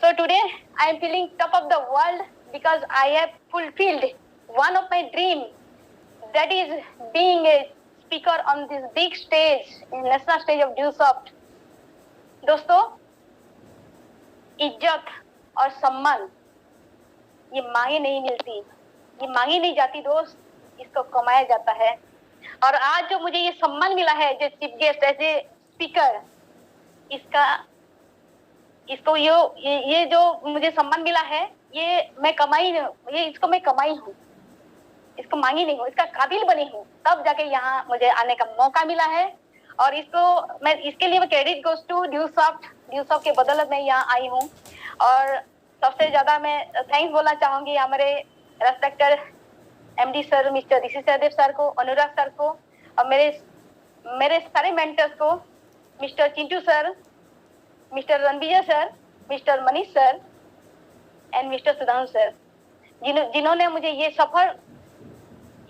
So today I am feeling top of the world because I have fulfilled one of my dream, that is being a speaker on this big stage, in national stage of DUSOFT. दोस्तों, इज्जत और सम्मान ये मांगे नहीं मिलती, ये मांगी नहीं जाती दोस्त, इसको कमाया जाता है। और आज जो मुझे ये सम्मान मिला है जो chief guest as a speaker, इसको ये जो मुझे सम्मान मिला है, ये मैं कमाई, ये इसको मैं कमाई हूँ, इसको मांगी नहीं हूँ, इसका काबिल बनी हूँ, तब जाके यहाँ मुझे आने का मौका मिला है। और इसके लिए क्रेडिट गोज टू DUSOFT के बदौलत मैं यहाँ आई हूँ। और सबसे ज्यादा मैं थैंक्स बोलना चाहूंगी हमारे रेस्पेक्टेड MD सर, मिस्टर ऋषि सहदेव सर को, अनुराग सर को, और मेरे सारे मेंटर्स को, mister Chintu sir, mister Ranvijay sir, mister Manish sir and mister Sudhanshu sir, जिन्होंने मुझे ये सफर,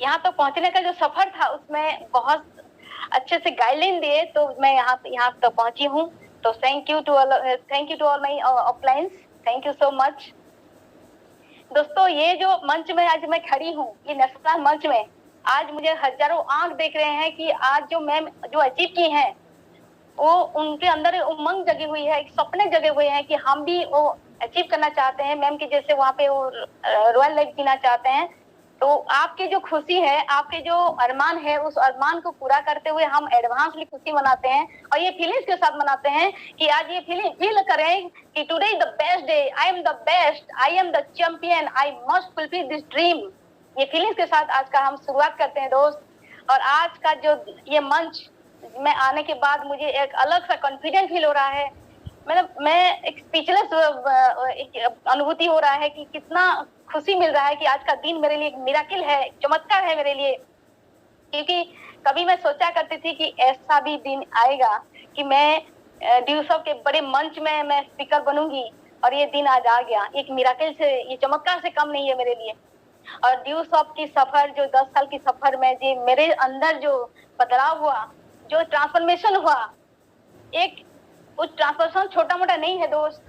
यहाँ तक पहुंचने का जो सफर था उसमें बहुत अच्छे से गाइडलाइन दिए, तो मैं यहाँ तक पहुंची हूँ। तो thank you to all my uplines, thank you so much. दोस्तों, ये जो मंच में आज मैं खड़ी हूँ, ये नेशनल मंच में आज मुझे हजारों आंख देख रहे हैं कि आज जो मैम जो अचीव की हैं, वो उनके अंदर उमंग जगी हुई है, एक सपने जगे हुए हैं कि हम भी वो अचीव करना चाहते हैं, मैम की जैसे वहाँ पे वो रॉयल लाइफ जीना चाहते हैं। तो आपकी जो खुशी है, आपके जो अरमान है, उस अरमान को पूरा करते हुए हम एडवांसली खुशी मनाते हैं, और ये फीलिंग्स के साथ मनाते हैं कि आज ये फील करें कि today is the best day, I am the best, I am the champion, I must fulfil this dream. ये फीलिंग्स के साथ आज का हम शुरुआत करते हैं दोस्त। और आज का जो ये मंच में आने के बाद मुझे एक अलग सा कॉन्फिडेंस फील हो रहा है, मतलब मैं एक स्पीचलेस अनुभूति हो रहा है कि कितना खुशी मिल रहा है कि आज का दिन मेरे लिए एक मिराकिल है, चमत्कार है मेरे लिए। क्योंकि कभी मैं सोचा करती थी कि ऐसा भी दिन आएगा कि मैं DUSOFT के बड़े मंच में मैं स्पीकर बनूंगी, और ये दिन आज आ गया। एक मिराकिल से, ये चमत्कार से कम नहीं है मेरे लिए। और DUSOFT की सफर, जो 10 साल की सफर में जो मेरे अंदर जो बदलाव हुआ, जो ट्रांसफॉर्मेशन हुआ, एक वो ट्रांसफॉर्मेशन छोटा मोटा नहीं है दोस्त,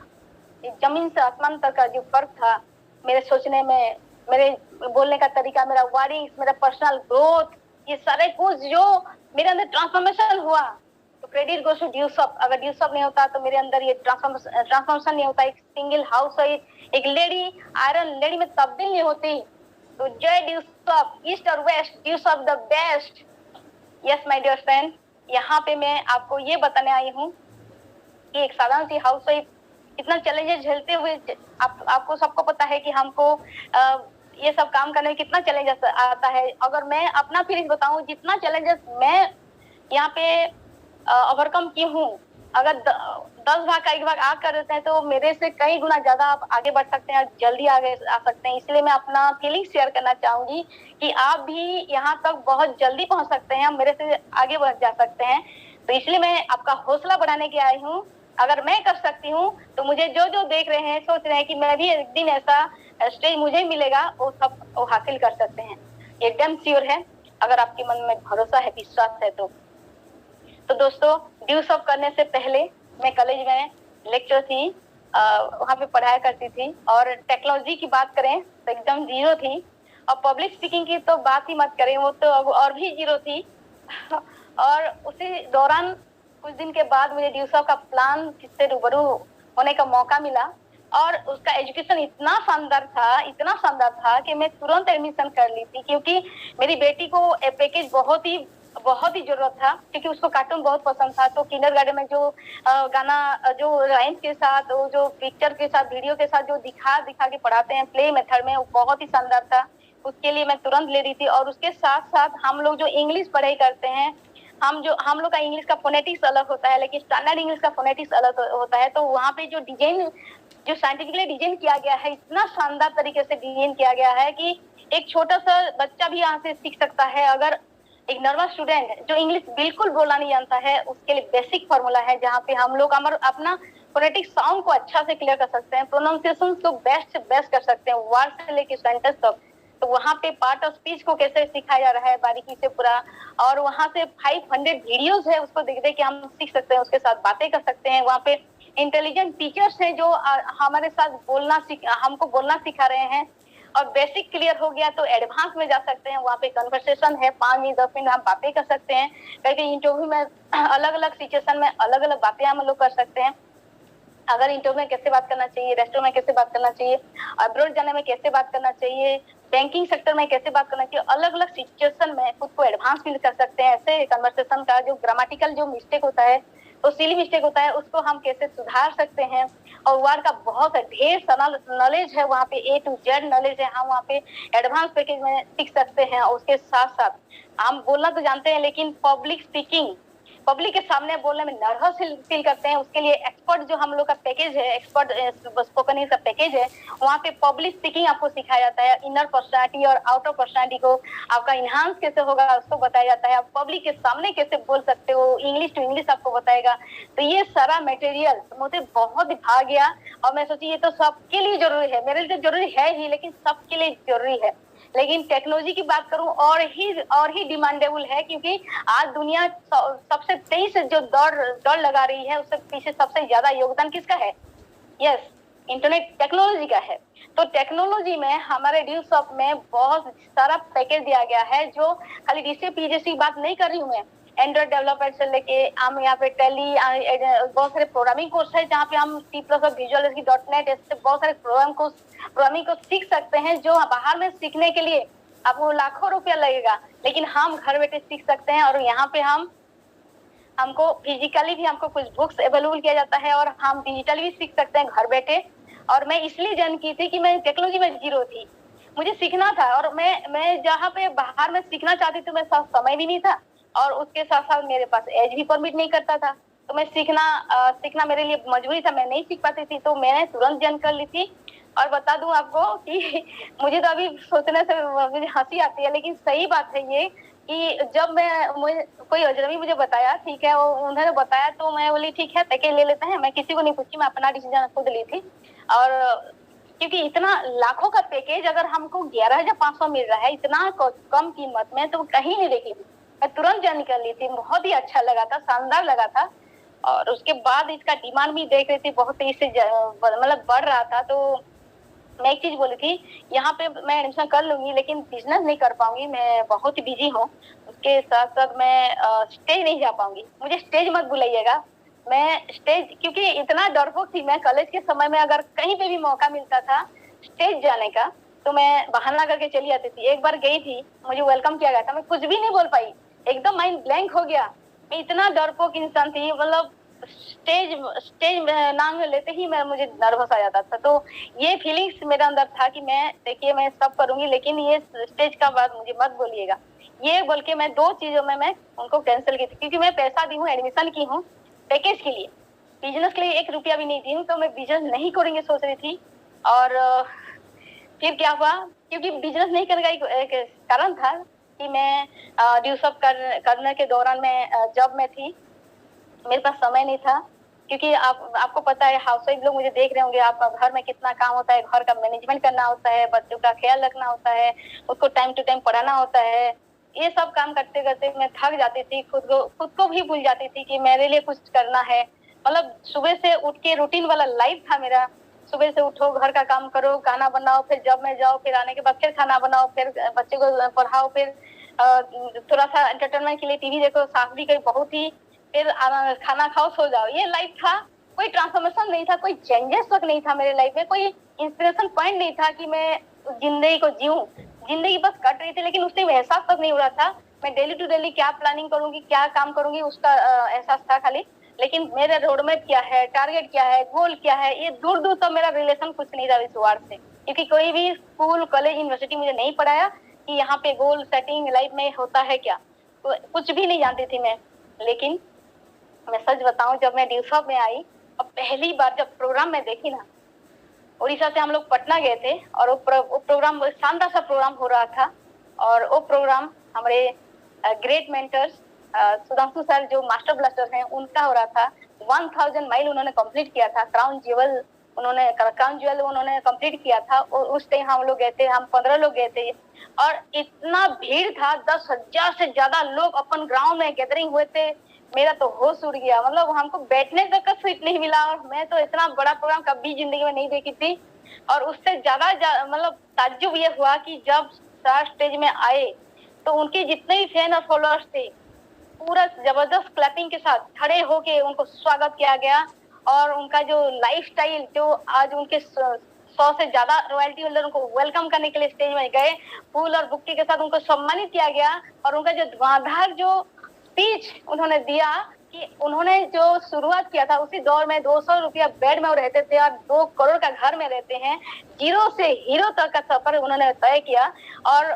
जमीन से आसमान तक का जो फर्क था मेरे सोचने में, मेरे बोलने का तरीका, मेरा वर्डिंग्स, मेरा पर्सनल ग्रोथ, ये सारे कुछ जो मेरे अंदर ट्रांसफॉर्मेशन हुआ, तो क्रेडिट गोज टू DUSOFT। अगर DUSOFT नहीं होता तो मेरे अंदर ये ट्रांसफॉर्मेशन नहीं होता, एक सिंगल हाउस एक लेडी, आयरन लेडी में तब्दील नहीं होती। तो जय DUSOFT, ईस्ट और west, DUSOFT the best. Yes my dear friend, यहाँ पे मैं आपको ये बताने आई हूँ कि एक साधारण सी हाउस वाइफ इतना चैलेंजेस झेलते हुए, आपको सबको पता है कि हमको ये सब काम करने में कितना चैलेंजेस आता है। अगर मैं अपना फीलिंग बताऊं, जितना चैलेंजेस मैं यहाँ पे ओवरकम की हूँ, अगर 10 भाग का 1 भाग आप कर देते हैं तो मेरे से कई गुना ज्यादा आप आगे बढ़ सकते हैं, जल्दी आगे आ सकते हैं। इसलिए मैं अपना फीलिंग शेयर करना चाहूंगी कि आप भी यहाँ तक बहुत जल्दी पहुंच सकते हैं, मेरे से आगे बढ़ जा सकते हैं। तो इसलिए मैं आपका हौसला बढ़ाने के आई हूँ। अगर मैं कर सकती हूँ तो मुझे जो देख रहे हैं, सोच रहे हैं कि मैं भी एक दिन ऐसा स्टेज मुझे मिलेगा, वो सब वो हासिल कर सकते हैं, एकदम श्योर है, अगर आपके मन में भरोसा है, विश्वास है तो दोस्तों, DUSOFT करने से पहले मैं कॉलेज में लेक्चर थी, वहाँ पे पढ़ाया करती थी, और टेक्नोलॉजी की बात करें तो एकदम जीरो थी, और पब्लिक स्पीकिंग की तो बात ही मत करें, वो तो और भी जीरो थी। और उसी दौरान कुछ दिन के बाद मुझे DUSOFT का प्लान से रूबरू होने का मौका मिला, और उसका एजुकेशन इतना शानदार था कि मैं तुरंत एडमिशन कर ली थी, क्योंकि मेरी बेटी को पैकेज बहुत ही जरूरत था, क्योंकि उसको कार्टून बहुत पसंद था। तो किंडरगार्टन में जो गाना, जो राइम्स के साथ, वो जो पिक्चर के साथ, वीडियो के साथ जो दिखा के पढ़ाते हैं प्ले मेथड में, वो बहुत ही शानदार था। उसके लिए मैं तुरंत ले रही थी। और उसके साथ साथ हम लोग जो इंग्लिश पढ़ाई करते हैं, हम लोग का इंग्लिश का फोनेटिक्स अलग होता है, लेकिन स्टैंडर्ड इंग्लिश का फोनेटिक्स अलग होता है। तो वहाँ पे जो डिजाइन, जो साइंटिफिकली डिजाइन किया गया है, इतना शानदार तरीके से डिजाइन किया गया है कि एक छोटा सा बच्चा भी यहाँ से सीख सकता है। अगर एक नर्वस स्टूडेंट जो इंग्लिश बिल्कुल बोलना नहीं जानता है, उसके लिए बेसिक फॉर्मूला है, जहाँ पे हम लोग अपना फोनेटिक साउंड को अच्छा से क्लियर कर सकते हैं, प्रोनाउंसिएशन को बेस्ट से बेस्ट कर सकते हैं, वर्ड से लेके सेंटेंस तक। तो वहाँ पे पार्ट ऑफ स्पीच को कैसे सिखाया जा रहा है बारीकी से पूरा, और वहाँ से 500 वीडियोस है, उसको देख के हम सीख सकते हैं, उसके साथ बातें कर सकते हैं। वहाँ पे इंटेलिजेंट टीचर्स हैं जो हमारे साथ हमको बोलना सिखा रहे हैं। और बेसिक क्लियर हो गया तो एडवांस में जा सकते हैं, वहाँ पे कन्वर्सेशन है, 5 मिनट 10 मिनट हम बातें कर सकते हैं। कहीं इंटरव्यू में अलग अलग सिचुएशन में अलग अलग बातें हम लोग कर सकते हैं। अगर इंटरव्यू में कैसे बात करना चाहिए, रेस्टोरेंट में कैसे बात करना चाहिए, अब्रॉड जाने में कैसे बात करना चाहिए, बैंकिंग सेक्टर में कैसे बात करना चाहिए, अलग अलग सिचुएशन में खुद को एडवांस फील कर सकते हैं। ऐसे कन्वर्सेशन का जो ग्रामेटिकल जो मिस्टेक होता है, तो सिली मिस्टेक होता है, उसको हम कैसे सुधार सकते हैं। और वर्ड का बहुत ढेर सारा नॉलेज है वहाँ पे, A to Z नॉलेज है, हम वहाँ पे एडवांस पैकेज में सीख सकते हैं। और उसके साथ साथ हम बोलना तो जानते हैं, लेकिन पब्लिक स्पीकिंग, पब्लिक के सामने बोलने में नर्वस फील करते हैं, उसके लिए एक्सपर्ट जो हम लोग का पैकेज है, एक्सपर्ट स्पोकन इंग्लिश का पैकेज है, वहाँ पे पब्लिक स्पीकिंग आपको सिखाया जाता है। इनर पर्सनालिटी और आउटर पर्सनालिटी को आपका इनहांस कैसे होगा उसको बताया जाता है। आप पब्लिक के सामने कैसे बोल सकते हो, इंग्लिश टू इंग्लिश आपको बताएगा। तो ये सारा मटेरियल मुझे बहुत भा गया और मैं सोची ये तो सबके लिए जरूरी है, मेरे लिए तो जरूरी है ही, लेकिन सबके लिए जरूरी है। लेकिन टेक्नोलॉजी की बात करूं और ही डिमांडेबल है, क्योंकि आज दुनिया सबसे तेज जो दौड़ लगा रही है, उससे पीछे सबसे ज्यादा योगदान किसका है? यस, इंटरनेट टेक्नोलॉजी का है। तो टेक्नोलॉजी में हमारे ड्यूशॉप में बहुत सारा पैकेज दिया गया है, जो खाली डीसीपी जैसी बात नहीं कर रही हूँ मैं। एंड्रॉइड डेवलपर से लेके हम यहाँ पे टैली बहुत सारे प्रोग्रामिंग कोर्स है, जहाँ पे हम C+ और विजुअल .NET ऐसे बहुत सारे प्रोग्रामिंग को सीख सकते हैं, जो बाहर में सीखने के लिए आपको लाखों रुपया लगेगा, लेकिन हम घर बैठे सीख सकते हैं। और यहाँ पे हमको फिजिकली भी हमको कुछ बुक्स अवेलेबल किया जाता है और हम डिजिटली भी सीख सकते हैं घर बैठे। और मैं इसलिए ज्वाइन की थी कि मैं टेक्नोलॉजी में जीरो थी, मुझे सीखना था। और मैं जहाँ पे बाहर में सीखना चाहती थी, मेरे पास समय भी नहीं था और उसके साथ साथ मेरे पास एज भी परमिट नहीं करता था। तो मैं सीखना मेरे लिए मजबूरी था, मैं नहीं सीख पाती थी। तो मैंने तुरंत ज्वाइन कर ली थी। और बता दूं आपको कि मुझे तो अभी सोचने से मुझे हंसी आती है, लेकिन सही बात है ये कि जब मुझे कोई अजनबी मुझे बताया, ठीक है, वो उन्होंने बताया तो मैं बोली ठीक है पैकेज ले लेते हैं। मैं किसी को नहीं पूछी, मैं अपना डिसीजन खुद ली थी। और क्योंकि इतना लाखों का पैकेज अगर हमको 11,500 मिल रहा है इतना कम कीमत में, तो कहीं नहीं देखी थी। मैं तुरंत ज्वाइन कर ली थी, बहुत ही अच्छा लगा था, शानदार लगा था। और उसके बाद इसका डिमांड भी देख रही थी, बहुत तेजी से मतलब बढ़ रहा था। तो मैं एक चीज बोली थी, यहाँ पे मैं एडमिशन कर लूंगी लेकिन बिजनेस नहीं कर पाऊंगी, मैं बहुत बिजी हूँ। उसके साथ साथ मैं स्टेज नहीं जा पाऊंगी, मुझे स्टेज मत बुलाइएगा। मैं स्टेज, क्योंकि इतना डरपोक थी मैं, कॉलेज के समय में अगर कहीं पे भी मौका मिलता था स्टेज जाने का तो मैं बहाना करके चली आती थी। एक बार गई थी, मुझे वेलकम किया गया था, मैं कुछ भी नहीं बोल पाई, एकदम माइंड ब्लैंक हो गया। मैं इतना डरपोक इंसान थी, मतलब स्टेज नाम लेते ही मुझे नर्वस आ जाता था। तो ये फीलिंग्स मेरे अंदर था कि देखिए मैं सब करूंगी, लेकिन ये स्टेज का बात मुझे मत बोलिएगा। ये बोल के मैं 2 चीजों में मैं उनको कैंसिल की थी, क्योंकि मैं पैसा दी हूँ, एडमिशन की हूँ पैकेज के लिए, बिजनेस के लिए 1 रुपया भी नहीं दी हूँ। तो मैं बिजनेस नहीं करेंगे सोच रही थी। और फिर क्या हुआ, क्योंकि बिजनेस नहीं करने का एक कारण था कि मैं ड्यूसअप करने के दौरान मैं जॉब में थी, मेरे पास समय नहीं था। क्योंकि आपको पता है, हाउसवाइफ लोग मुझे देख रहे होंगे, आपका घर में कितना काम होता है, घर का मैनेजमेंट करना होता है, बच्चों का ख्याल रखना होता है, उसको टाइम टू टाइम पढ़ाना होता है। ये सब काम करते करते मैं थक जाती थी, खुद को भी भूल जाती थी कि मेरे लिए कुछ करना है। मतलब सुबह से उठ के रूटीन वाला लाइफ था मेरा। सुबह से उठो, घर का काम करो, खाना बनाओ, फिर जॉब में जाओ, फिर आने के बाद फिर खाना बनाओ, फिर बच्चे को पढ़ाओ, फिर थोड़ा सा एंटरटेनमेंट के लिए टीवी देखो, सास भी कहीं बहुत ही, फिर खाना खाओ, सो जाओ। ये लाइफ था, कोई ट्रांसफॉर्मेशन नहीं था, कोई चेंजेस तक नहीं था मेरे लाइफ में, कोई इंस्पिरेशन पॉइंट नहीं था कि मैं जिंदगी को जीऊं। जिंदगी बस कट रही थी, लेकिन उससे एहसास तक नहीं हो रहा था मैं डेली टू डेली क्या प्लानिंग करूंगी, क्या काम करूंगी, उसका एहसास था खाली। लेकिन मेरा रोडमैप क्या है, टारगेट क्या है, गोल क्या है, ये दूर दूर तक मेरा रिलेशन कुछ नहीं था इस वर्ड से। क्योंकि कोई भी स्कूल, कॉलेज, यूनिवर्सिटी मुझे नहीं पढ़ाया कि यहाँ पे गोल सेटिंग लाइफ में होता है क्या, तो कुछ भी नहीं जानती थी मैं। लेकिन मैं सच बताऊं, जब मैं ड्यूसॉप में आई और पहली बार जब प्रोग्राम में देखी ना, उड़ीसा से हम लोग पटना गए थे और वो प्रोग्राम शानदार सा प्रोग्राम हो रहा था। और वो प्रोग्राम हमारे ग्रेट मेंटर्स सुधांशु सर जो मास्टर ब्लास्टर हैं उनका हो रहा था। 1000 माइल उन्होंने कंप्लीट किया था, क्राउन ज्वेल उन्होंने कंप्लीट किया था। और उस टाइम हम लोग गए थे, हम 15 लोग गए थे और इतना भीड़ था, 10,000 से ज्यादा लोग अपन ग्राउंड में गैदरिंग हुए थे। मेरा तो होश उड़ गया। मतलब हमको बैठने तक का सीट नहीं मिला, और मैं तो इतना बड़ा प्रोग्राम कभी जिंदगी में नहीं देखी थी। और उससे ज्यादा मतलब ताज्जुब ये हुआ कि जब सर स्टेज में आए तो उनके जितने भी फैन और फॉलोअर्स थे, पूरा जबरदस्त क्लैपिंग के साथ खड़े होके उनको स्वागत किया गया। और उनका जो लाइफस्टाइल, जो आज उनके 100 से ज्यादा रॉयल्टी होल्डर उनको वेलकम करने के लिए स्टेज में गए, फूल और बुक्के के साथ उनको सम्मानित किया गया। और उनका जो धुआंधार जो स्पीच उन्होंने दिया कि उन्होंने जो शुरुआत किया था उसी दौर में 200 रुपया बेड में वो रहते थे और 2 करोड़ का घर में रहते हैं, जीरो से हीरो तक का सफर उन्होंने तय किया। और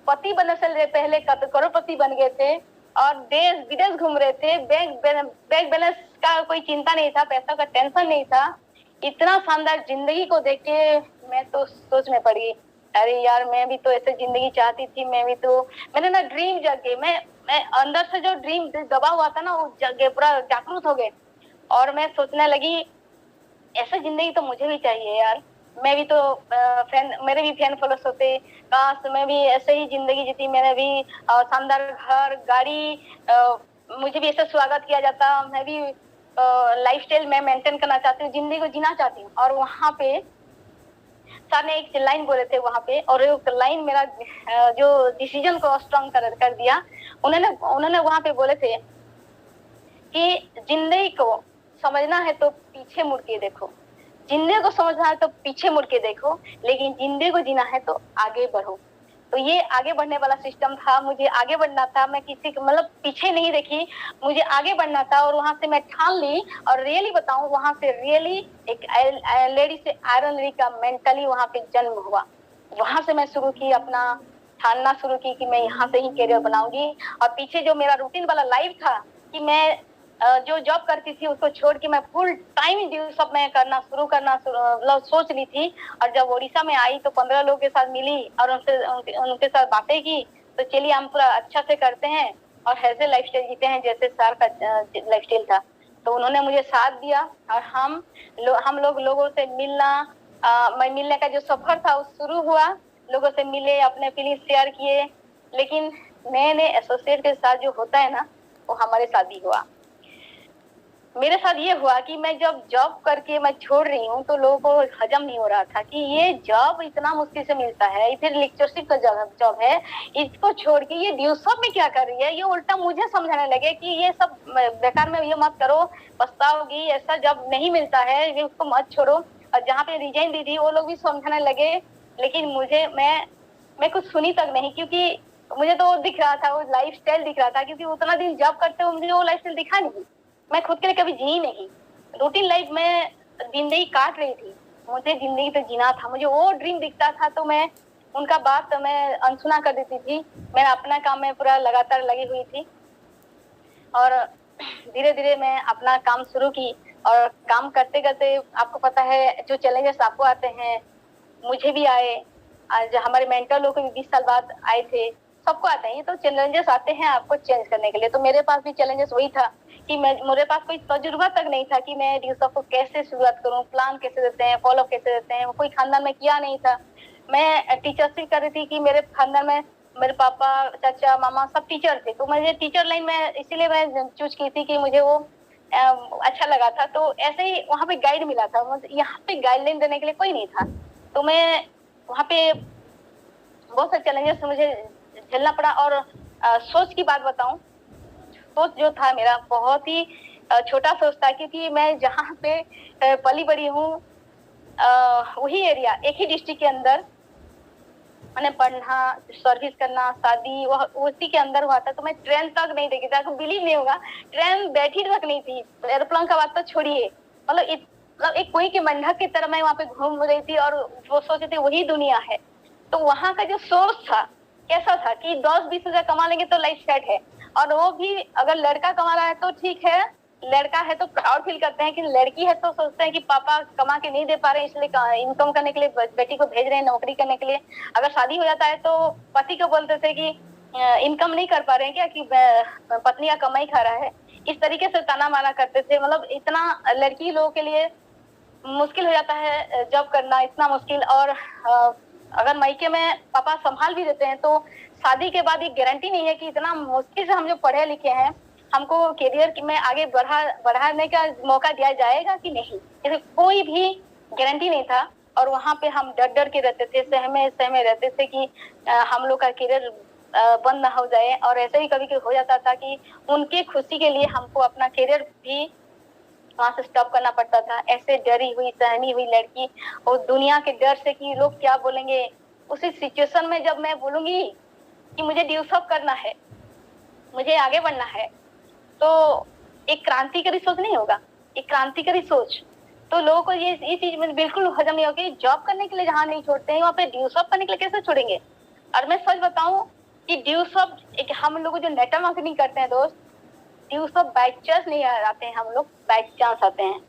पति बनने से पहले करोड़पति बन गए थे और देश विदेश घूम रहे थे। बैंक बैलेंस का कोई चिंता नहीं था, पैसा का टेंशन नहीं था। इतना शानदार जिंदगी को देख के मैं तो सोच में पड़ गई, अरे यार मैं भी तो ऐसे जिंदगी चाहती थी। मैं भी तो, मैंने ना ड्रीम जगे, मैं अंदर से जो ड्रीम दबा हुआ था ना वो जगे, पूरा जागरूक हो गए। और मैं सोचने लगी ऐसा जिंदगी तो मुझे भी चाहिए यार। मैं भी तो मेरे भी फैन फॉलोअर्स होते, काश मैं भी ऐसे ही जिंदगी जीती, मैंने भी शानदार घर गाड़ी, मुझे भी ऐसा स्वागत किया जाता। मैं भी लाइफस्टाइल मैं मेंटेन करना चाहती हूँ, जिंदगी को जीना चाहती हूँ। और वहां पे सर ने एक लाइन बोले थे वहां पे, और एक लाइन मेरा जो डिसीजन को स्ट्रांग कर दिया। उन्होंने वहां पे बोले थे कि जिंदगी को समझना है तो पीछे मुड़ के देखो, जिंदगी को समझना है तो पीछे मुड़ के देखो, लेकिन जिंदगी को जीना है तो आगे बढ़ो। तो ये आगे बढ़ने वाला सिस्टम था, मुझे आगे बढ़ना था। मैं किसी को मतलब पीछे नहीं देखी, मुझे आगे बढ़ना था। और वहां से मैं ठान ली, और रियली बताऊं वहां से रियली एक लेडी से आयरन लेडी का मेंटली वहां पे जन्म हुआ। वहां से मैं शुरू की अपना ठानना शुरू की कि मैं यहाँ से ही करियर बनाऊंगी। और पीछे जो मेरा रूटीन वाला लाइफ था कि मैं जो जॉब करती थी उसको छोड़ के मैं फुल टाइम सब मैं करना मतलब सोच ली थी। और जब उड़ीसा में आई तो 15 लोगों के साथ मिली और उनके साथ बातें की, तो चलिए हम पूरा अच्छा से करते हैं और ऐसे लाइफस्टाइल जीते हैं जैसे सर का लाइफस्टाइल था। तो उन्होंने मुझे साथ दिया और हम लोग लोगों से मिलने का जो सफर था वो शुरू हुआ। लोगों से मिले, अपने फीलिंग्स शेयर किए। लेकिन नए नए एसोसिएट के साथ जो होता है ना, वो हमारे साथ भी हुआ। मेरे साथ ये हुआ कि मैं जब जॉब करके मैं छोड़ रही हूँ तो लोगों को हजम नहीं हो रहा था कि ये जॉब इतना मुश्किल से मिलता है, फिर लेक्चरशिप का जॉब है, इसको छोड़ के ये ड्यूसअप में क्या कर रही है। ये उल्टा मुझे समझाने लगे कि ये सब बेकार में ये मत करो, पछताओगी, ऐसा जॉब नहीं मिलता है, ये उसको मत छोड़ो। और जहाँ पे रिजाइन दी थी वो लोग भी समझाने लगे, लेकिन मुझे मैं कुछ सुनी तक नहीं, क्योंकि मुझे तो दिख रहा था, वो लाइफस्टाइल दिख रहा था। क्योंकि उतना दिन जॉब करते हुए मुझे वो लाइफस्टाइल दिखा नहीं, मैं खुद के लिए कभी जी नहीं। रूटीन लाइफ में जिंदगी काट रही थी, मुझे जिंदगी तो जीना था। मुझे वो ड्रीम दिखता था तो मैं उनका बात मैं अनसुना कर देती थी। मैं अपना काम में पूरा लगातार लगी हुई थी। और धीरे धीरे मैं अपना काम शुरू की। और काम करते करते आपको पता है जो चैलेंजेस आपको आते हैं, मुझे भी आए। आज हमारे मेंटर लोग भी 20 साल बाद आए थे, सबको आते हैं। ये तो चैलेंजेस आते हैं आपको चेंज करने के लिए। तो मेरे पास भी चैलेंजेस वही था कि मेरे पास कोई तजुर्बा तक नहीं था कि मैं ड्यूसअप को कैसे शुरुआत करूं, प्लान कैसे देते हैं, फॉलो कैसे देते हैं, कोई खानदान में किया नहीं था। मैं टीचरशिप कर रही थी कि मेरे खानदान में मेरे पापा, चाचा, मामा सब टीचर थे। तो मुझे टीचर लाइन में इसीलिए मैं चूज की थी कि मुझे वो अच्छा लगा था। तो ऐसे ही वहाँ पे गाइड मिला था, यहाँ पे गाइडलाइन देने के लिए कोई नहीं था। तो मैं वहाँ पे बहुत सारे चैलेंजेस मुझे झेलना पड़ा। और सोच की बात बताऊं, सोच जो था मेरा बहुत ही छोटा सोच था, क्योंकि मैं जहाँ पे पली बड़ी हूँ वही एरिया, एक ही डिस्ट्रिक्ट के अंदर मैंने पढ़ना, सर्विस करना, शादी उसी के अंदर हुआ था। तो मैं ट्रेन तक नहीं देखी थी, आपको बिलीव नहीं होगा, ट्रेन बैठी तक नहीं थी। एरोप्लेन का बात तो छोड़िए, मतलब एक कोई के मंडक की तरह मैं वहाँ पे घूम रही थी और वो सोच रही थी वही दुनिया है। तो वहाँ का जो सोच था कैसा था कि 10-20 हजार कमा लेंगे तो लाइफ सेट है। और वो भी अगर लड़का कमा रहा है तो ठीक है, लड़का है तो प्राउड फील करते हैं कि लड़की है तो सोचते हैं कि पापा कमा के नहीं दे पा रहे इसलिए इनकम करने के लिए बेटी को भेज रहे हैं नौकरी करने के लिए। अगर शादी हो जाता है तो पति को बोलते थे कि इनकम नहीं कर पा रहे हैं क्या, कि पत्नी का कमाई खा रहा है। इस तरीके से ताना माना करते थे। मतलब इतना लड़की लोगों के लिए मुश्किल हो जाता है जॉब करना, इतना मुश्किल। और अगर मायके में पापा संभाल भी देते हैं तो शादी के बाद ये गारंटी नहीं है कि इतना मुश्किल से हम जो पढ़े लिखे हैं हमको करियर में आगे बढ़ाने का मौका दिया जाएगा कि नहीं, इसका कोई भी गारंटी नहीं था। और वहाँ पे हम डर डर के रहते थे, सहमे रहते थे कि हम लोग का करियर बंद ना हो जाए। और ऐसे ही कभी कभी हो जाता था कि उनकी खुशी के लिए हमको अपना करियर भी वहां से स्टॉप करना पड़ता था। ऐसे डरी हुई सहमी हुई लड़की, और दुनिया के डर से कि लोग क्या बोलेंगे, उसी सिचुएशन में जब मैं बोलूंगी कि मुझे ड्यूसअप करना है, मुझे आगे बढ़ना है, तो एक क्रांतिकारी सोच नहीं होगा, एक क्रांतिकारी सोच। तो लोगों को ये चीज में बिल्कुल हजम नहीं होगी। जॉब करने के लिए जहाँ नहीं छोड़ते हैं, वहाँ पे ड्यूसअप करने के लिए कैसे छोड़ेंगे। और मैं सच बताऊं कि ड्यूसअप एक हम लोग जो नेटवर्क मार्केटिंग करते हैं दोस्त, ड्यूसअप बाई चांस नहीं आते हैं, हम लोग बाई चांस आते हैं।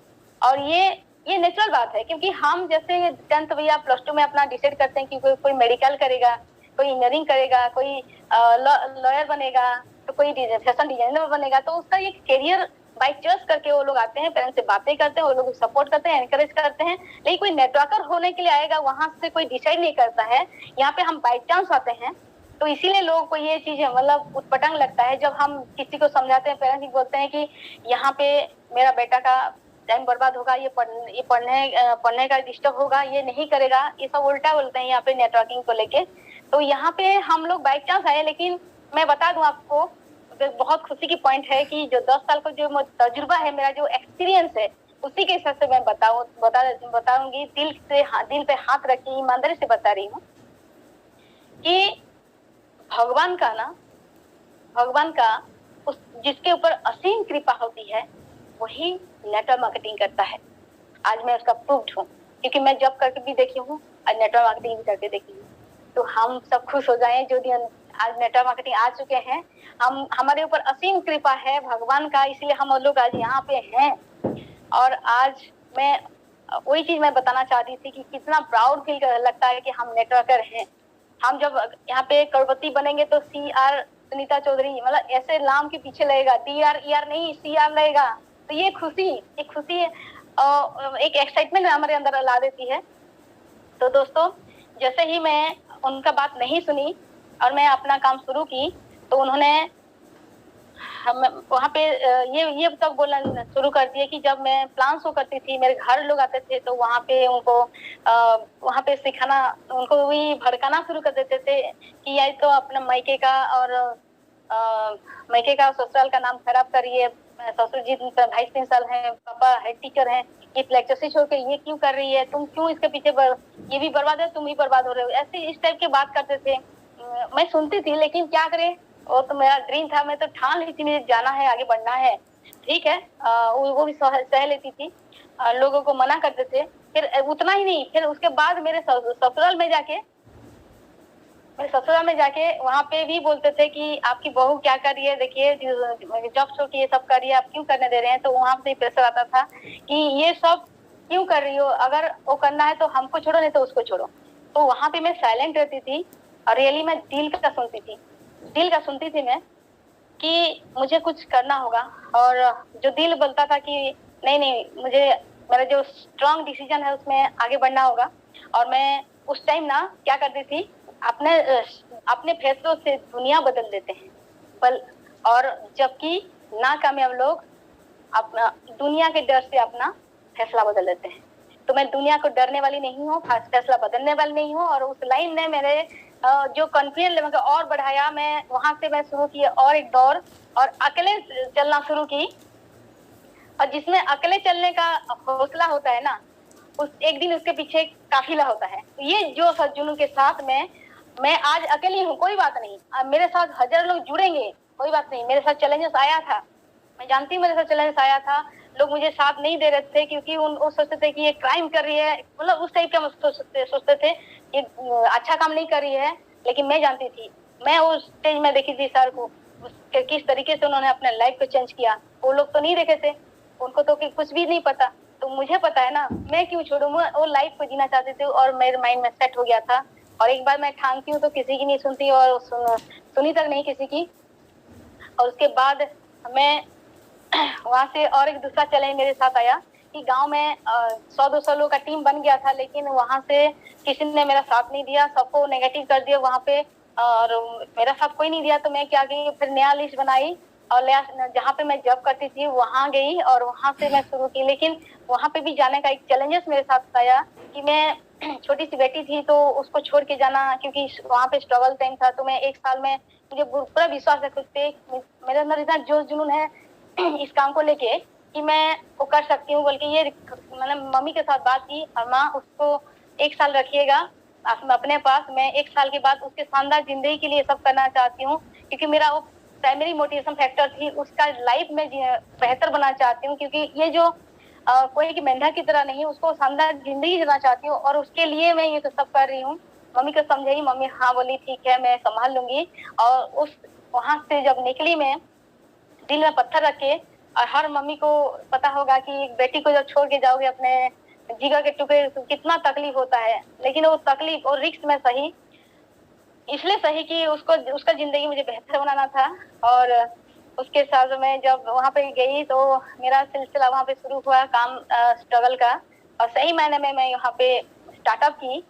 और ये नेचुरल बात है, क्योंकि हम जैसे 10th या +2 में अपना डिसाइड करते हैं कि कोई मेडिकल करेगा, कोई इंजीनियरिंग करेगा, कोई लॉयर बनेगा, तो कोई फैशन डिजाइनर बनेगा, तो उसका ये करियर बाई चांस करके वो लोग आते हैं, पेरेंट्स से बातें करते हैं, वो लोग सपोर्ट करते हैं, एनकरेज करते हैं। लेकिन कोई नेटवर्कर होने के लिए आएगा, वहां से कोई डिसाइड नहीं करता है। यहाँ पे हम बाई चांस आते हैं, तो इसीलिए लोगों को ये चीज मतलब उटपटांग लगता है। जब हम किसी को समझाते हैं, पेरेंट्स बोलते हैं कि यहाँ पे मेरा बेटा का टाइम बर्बाद होगा, ये पढ़ने का डिस्टर्ब होगा, ये नहीं करेगा, ये सब उल्टा बोलते हैं यहाँ पे नेटवर्किंग को लेके। तो यहाँ पे हम लोग बाई चांस आए। लेकिन मैं बता दूं आपको, बहुत खुशी की पॉइंट है कि जो 10 साल का जो तजुर्बा है, मेरा जो एक्सपीरियंस है, उसी के हिसाब से मैं बताऊंगी। दिल पे हाथ रख के ईमानदारी से बता रही हूँ कि भगवान का उस जिसके ऊपर असीम कृपा होती है, वही नेटवर्क मार्केटिंग करता है। आज मैं उसका प्रूफ्ड हूँ, क्योंकि मैं जॉब करके भी देखी हूँ, आज नेटवर्क मार्केटिंग भी करके देखी हूँ। तो हम सब खुश हो जाएं जो दिन आज नेटवर्क मार्केटिंग आ चुके हैं। हमारे ऊपर असीम कृपा है भगवान का, इसलिए हम लोग आज यहाँ पे हैं। और आज मैं वही चीज मैं बताना चाहती थी कि कितना प्राउड फील लगता है कि हम नेटवर्कर हैं। हम जब यहाँ पे करोड़पति बनेंगे तो CR सुनीता चौधरी मतलब ऐसे नाम के पीछे लगेगा, DR नहीं CR लगेगा। तो ये खुशी एक एक्साइटमेंट हमारे अंदर ला देती है। तो दोस्तों, जैसे ही मैं उनका बात नहीं सुनी और मैं अपना काम शुरू की, तो उन्होंने वहाँ पे ये तक बोलना शुरू कर दिया कि जब मैं प्लान शो करती थी, मेरे घर लोग आते थे, तो वहाँ पे उनको वहाँ पे सिखाना, उनको भी भड़काना शुरू कर देते थे कि या तो अपना मायके का ससुराल का नाम खराब करिए, ससुर जी 22-23 साल है, पापा हेड टीचर हैं, ये लेक्चर से छोड़ के ये क्यों कर रही है, तुम क्यों इसके पीछे ये भी बर्बाद है, तुम भी बर्बाद हो रहे हो, ऐसे इस टाइप की बात करते थे। मैं सुनती थी, लेकिन क्या करे, वो तो मेरा ड्रीम था, मैं तो ठान ली थी मुझे जाना है, आगे बढ़ना है। ठीक है, वो भी सह लेती थी, लोगों को मना करते थे। फिर उतना ही नहीं, फिर उसके बाद मेरे ससुराल में जाके वहाँ पे भी बोलते थे कि आपकी बहू क्या कर रही है, देखिए जॉब छोड़ के ये सब कर रही है, आप क्यों करने दे रहे हैं। तो वहाँ से प्रेशर आता था कि ये सब क्यों कर रही हो, अगर वो करना है तो हमको छोड़ो, नहीं तो उसको छोड़ो। तो वहाँ पे मैं साइलेंट रहती थी और रियली मैं दिल का सुनती थी मैं कि मुझे कुछ करना होगा। और जो दिल बोलता था कि नहीं, मुझे मेरा जो स्ट्रॉन्ग डिसीजन है उसमें आगे बढ़ना होगा। और मैं उस टाइम ना क्या करती थी, अपने फैसलों से दुनिया बदल देते हैं और जबकि नाकामयाब लोग अपना दुनिया के डर से अपना फैसला बदल देते हैं। तो मैं दुनिया को डरने वाली नहीं हूँ, फैसला बदलने वाली नहीं हूँ। और उस लाइन ने मेरे जो कॉन्फिडेंस लेवल और बढ़ाया। मैं वहां से मैं शुरू की और एक दौर, और अकेले चलना शुरू की। और जिसमें अकेले चलने का हौसला होता है ना, उस एक दिन उसके पीछे काफिला होता है। तो ये जो जुनून के साथ मैं आज अकेली हूँ, कोई बात नहीं, अब मेरे साथ 1000 लोग जुड़ेंगे, कोई बात नहीं। मेरे साथ चैलेंजेस आया था, मैं जानती हूँ मेरे साथ चैलेंजेस आया था। लोग मुझे साथ नहीं दे रहे थे, क्योंकि वो सोचते थे कि ये क्राइम कर रही है, मतलब उस टाइप का सोचते थे, ये अच्छा काम नहीं कर रही है। लेकिन मैं जानती थी, मैं उस स्टेज में देखी थी सर को, किस तरीके से उन्होंने अपने लाइफ को चेंज किया। वो लोग तो नहीं देखे थे, उनको तो कुछ भी नहीं पता। तो मुझे पता है ना, मैं क्यों छोड़ू, वो लाइफ को जीना चाहती थी और मेरे माइंड में सेट हो गया था। और एक बार मैं ठानती हूँ तो किसी की नहीं सुनती, और सुनी तक नहीं किसी की। और उसके बाद मैं वहां से और एक दूसरा चैलेंज मेरे साथ आया कि गांव में 100-200 लोगों का टीम बन गया था, लेकिन वहां से किसी ने मेरा साथ नहीं दिया, सबको नेगेटिव कर दिया वहां पे, और मेरा साथ कोई नहीं दिया। तो मैं क्या की फिर नया लिस्ट बनाई और जहाँ पे मैं जॉब करती थी वहाँ गई और वहाँ से मैं शुरू की। लेकिन वहाँ पे भी जाने का एक चैलेंजेस मेरे साथ आया कि मैं छोटी सी बेटी थी तो उसको छोड़ के जाना, क्योंकि वहाँ पे स्ट्रगल टाइम था। तो मैं 1 साल में, मुझे पूरा विश्वास है खुद पे, मेरे अंदर इतना जोश जुनून है इस काम को लेके कि मैं वो कर सकती हूँ। बल्कि ये मैंने मम्मी के साथ बात की और माँ उसको 1 साल रखिएगा अपने पास, मैं 1 साल के बाद उसके शानदार जिंदगी के लिए सब करना चाहती हूँ, क्योंकि मेरा वो प्राइमरी मोटिवेशन फैक्टर थी, उसका लाइफ में बेहतर बनाना चाहती हूँ। क्योंकि ये जो कोई की मेंढक की तरह नहीं, उसको शानदार जिंदगी जीना चाहती हूँ और उसके लिए मैं ये तो सब कर रही हूँ। मम्मी को समझाई, मम्मी हाँ बोली ठीक है मैं संभाल लूंगी। और उस वहां से जब निकली मैं दिल में पत्थर रख के, और हर मम्मी को पता होगा कि एक बेटी को जब छोड़ के जाओगे अपने जिगर के टुकड़े तो कितना तकलीफ होता है। लेकिन वो तकलीफ और रिस्क में सही, इसलिए सही कि उसको उसका जिंदगी मुझे बेहतर बनाना था। और उसके साथ मैं जब वहां पे गई तो मेरा सिलसिला वहां पे शुरू हुआ काम स्ट्रगल का। और सही मायने में मैं यहाँ पे स्टार्टअप की,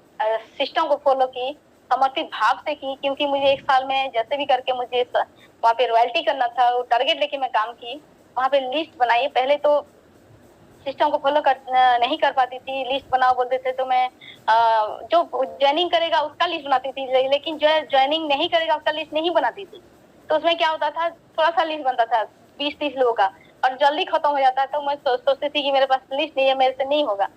सिस्टम को फॉलो की, समर्पित भाव से की, क्योंकि मुझे 1 साल में जैसे भी करके मुझे वहाँ पे रॉयल्टी करना था, वो टारगेट लेके मैं काम की। वहाँ पे लिस्ट बनाई, पहले तो सिस्टम को फॉलो नहीं कर पाती थी, लिस्ट बनाओ बोलते थे तो मैं जो ज्वाइनिंग करेगा उसका लिस्ट बनाती थी, लेकिन जो ज्वाइनिंग नहीं करेगा उसका लिस्ट नहीं बनाती थी। तो उसमें क्या होता था, थोड़ा सा लिस्ट बनता था 20-30 लोगों का और जल्दी खत्म हो जाता। तो मैं सोचती थी कि मेरे पास लिस्ट नहीं है, मेरे से नहीं होगा।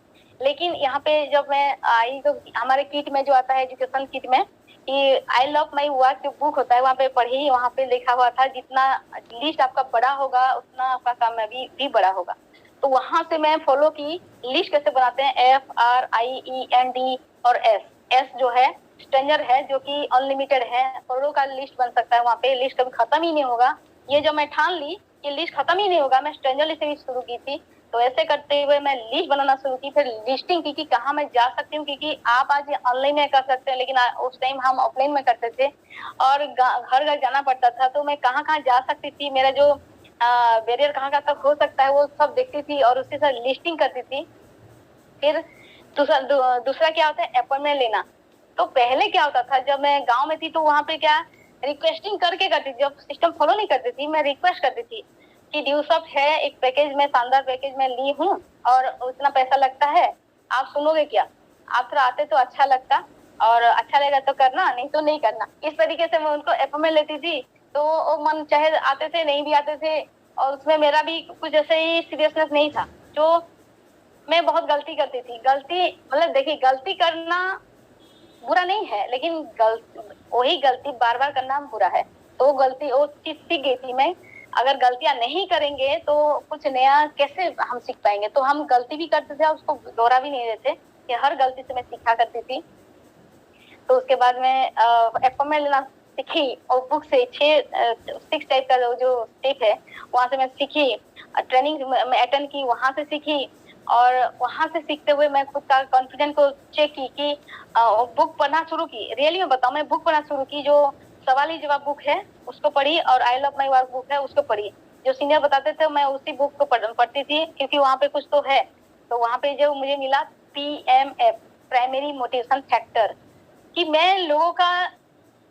लेकिन यहाँ पे जब मैं आई तो हमारे किट में जो आता है एजुकेशन किट में कि आई लव माई वर्क जो बुक होता है वहाँ पे पढ़ी, वहाँ पे लिखा हुआ था जितना लिस्ट आपका बड़ा होगा उतना आपका काम भी बड़ा होगा। तो वहां से मैं फॉलो की लिस्ट कैसे बनाते हैं, FRIEND और एस जो है स्ट्रेंजर है, जो कि अनलिमिटेड है, करोड़ों का लिस्ट बन सकता है, वहाँ पे लिस्ट कभी खत्म ही नहीं होगा। ये जब मैं ठान ली कि लिस्ट खत्म ही नहीं होगा, मैं स्ट्रेंजर लिस्ट से भी शुरू की थी। तो ऐसे करते हुए मैं लिस्ट बनाना शुरू की, फिर लिस्टिंग की कि कहाँ मैं जा सकती हूँ, क्योंकि आप आज ऑनलाइन में कर सकते हैं लेकिन उस टाइम हम ऑफलाइन में करते थे और घर घर जाना पड़ता था। तो मैं कहाँ कहाँ जा सकती थी, मेरा जो बैरियर कहाँ कहाँ तक हो सकता है वो सब देखती थी और उसके साथ लिस्टिंग करती थी। फिर दूसरा क्या होता है, अपॉइंटमेंट लेना। तो पहले क्या होता था, जब मैं गांव में थी तो वहां पे क्या रिक्वेस्टिंग करके करती थी, जब सिस्टम फॉलो नहीं करती थी मैं रिक्वेस्ट करती थी कि ड्यूसॉफ्ट है एक पैकेज में, शानदार पैकेज में ली हूँ और उतना पैसा लगता है, आप सुनोगे क्या, आप थोड़ा आते तो अच्छा लगता और अच्छा लगेगा तो करना, नहीं तो नहीं करना। इस तरीके से मैं उनको अपॉइंटमेंट लेती थी। तो वो मन चाहे आते थे नहीं भी आते थे, और उसमें मेरा भी कुछ ऐसे ही सीरियसनेस नहीं था। जो मैं बहुत गलती करती थी, गलती मतलब देखिए गलती करना बुरा नहीं है, लेकिन वही गलती बार बार करना बुरा है। तो गलती वो चीज सीख गई थी मैं, अगर गलतियां नहीं करेंगे तो कुछ नया कैसे हम सीख पाएंगे। तो हम गलती भी करते थे और उसको दोहरा भी नहीं देते, कि हर गलती से मैं सीखा करती थी। तो उसके बाद में अपॉइंटमेंट लेना सीखी और बुक से 6 टाइप का जो स्टेप है वहां से मैं सीखी, ट्रेनिंग में अटेंड की, वहां से सीखी। और वहां से सीखते हुए मैं खुद का कॉन्फिडेंस को चेक की कि बुक पढ़ना शुरू की। रियली मैं बताऊं, मैं बुक पढ़ना शुरू की, जो सवाल ही जवाब बुक है उसको पढ़ी और I love my work book है उसको पढ़ी। जो सीनियर बताते थे मैं उसी बुक को पढ़ती थी, क्योंकि वहां पे कुछ तो है। तो वहां पे जो मुझे मिला PMF, प्राइमरी मोटिवेशन फैक्टर, कि मैं लोगों का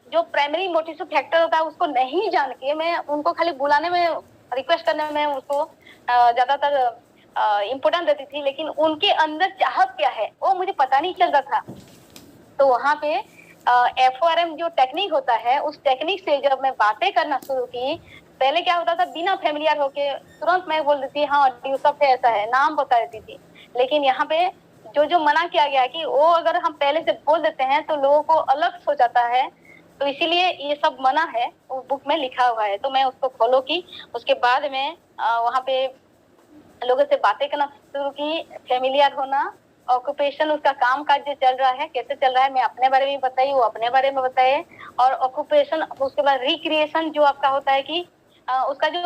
जो प्राइमरी मोटिवेशन फैक्टर होता है उसको नहीं जान के मैं उनको खाली बुलाने में, रिक्वेस्ट करने में उसको ज्यादातर इम्पोर्टेंट देती थी, लेकिन उनके अंदर चाहत क्या है वो मुझे पता नहीं चलता था। तो वहां पे FORM जो टेक्निक होता है उस टेक्निक से जब मैं बातें करना शुरू की, पहले क्या होता था बिना फेमिलियर होके तुरंत मैं बोल देती हाँ ड्यूसॉफ्ट है ऐसा है, नाम बता देती थी। लेकिन यहाँ पे जो जो मना किया गया कि वो अगर हम पहले से बोल देते हैं तो लोगों को अलग हो जाता है, तो इसीलिए ये सब मना है, वो बुक में लिखा हुआ है। तो मैं उसको फॉलो की। उसके बाद में वहां पे लोगों से बातें करना शुरू की, फेमिलियर होना, ऑक्यूपेशन उसका काम काज जो चल रहा है कैसे चल रहा है मैं अपने बारे में बताई, वो अपने बारे में बताए। और ऑक्यूपेशन उसके बाद रिक्रिएशन जो आपका होता है कि उसका जो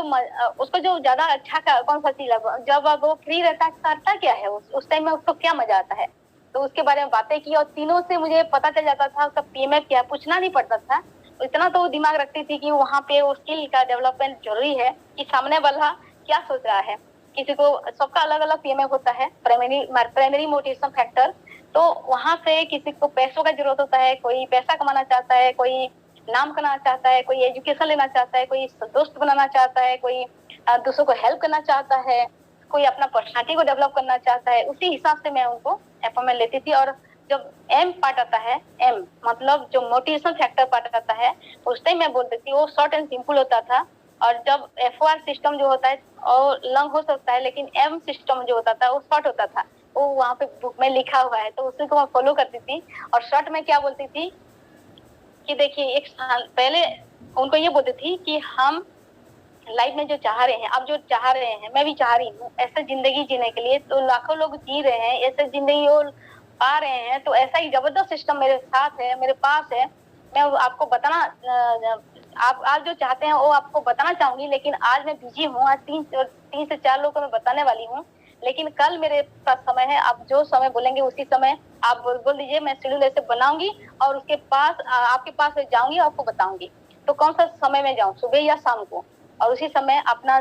उसको जो ज्यादा अच्छा कौन सा चीज है, जब वो फ्री रहता करता क्या है उस टाइम में उसको क्या मजा आता है, तो उसके बारे में बातें की। और तीनों से मुझे पता चल जाता था उसका PMF क्या, पूछना नहीं पड़ता था। इतना तो दिमाग रखती थी कि वहाँ पे वो स्किल का डेवलपमेंट जरूरी है कि सामने वाला क्या सोच रहा है। किसी को सबका अलग अलग PMF होता है, प्राइमरी मोटिवेशन फैक्टर। तो वहां से किसी को पैसों का जरूरत होता है, कोई पैसा कमाना चाहता है, कोई नाम करना चाहता है, कोई एजुकेशन लेना चाहता है, कोई दोस्त बनाना चाहता है, कोई दूसरों को हेल्प करना चाहता है, कोई अपना पर्सनालिटी को डेवलप करना चाहता है, उसी हिसाब से मैं उनको अपॉइंटमेंट लेती थी। और जब एम पार्ट आता है, एम मतलब जो मोटिवेशन फैक्टर पार्ट आता है, उस टाइम मैं बोलती थी, वो शॉर्ट एंड सिंपल होता था। और जब FOR सिस्टम जो होता है और लॉन्ग हो सकता है, लेकिन एम सिस्टम जो होता था वो शॉर्ट होता था, वो वहाँ पे बुक में लिखा हुआ है, तो उसी को मैं फॉलो करती थी। और शॉर्ट में क्या बोलती थी कि देखिए, एक साल पहले उनको ये बोलती थी कि हम लाइफ में जो चाह रहे हैं, अब जो चाह रहे हैं, मैं भी चाह रही हूँ ऐसे जिंदगी जीने के लिए, तो लाखों लोग जी रहे हैं, ऐसे जिंदगी वो पा रहे हैं, तो ऐसा ही जबरदस्त सिस्टम मेरे साथ है, मेरे पास है। मैं आपको बताना, आप आज जो चाहते हैं वो आपको बताना चाहूंगी, लेकिन आज मैं बिजी हूँ, आज 3 से 4 लोगों को मैं बताने वाली हूँ, लेकिन कल मेरे पास समय है। आप जो समय बोलेंगे उसी समय आप बोल दीजिए, मैं शेड्यूल ऐसे बनाऊंगी और उसके पास आपके पास जाऊंगी, आपको बताऊंगी। तो कौन सा समय में जाऊं, सुबह या शाम को, और उसी समय अपना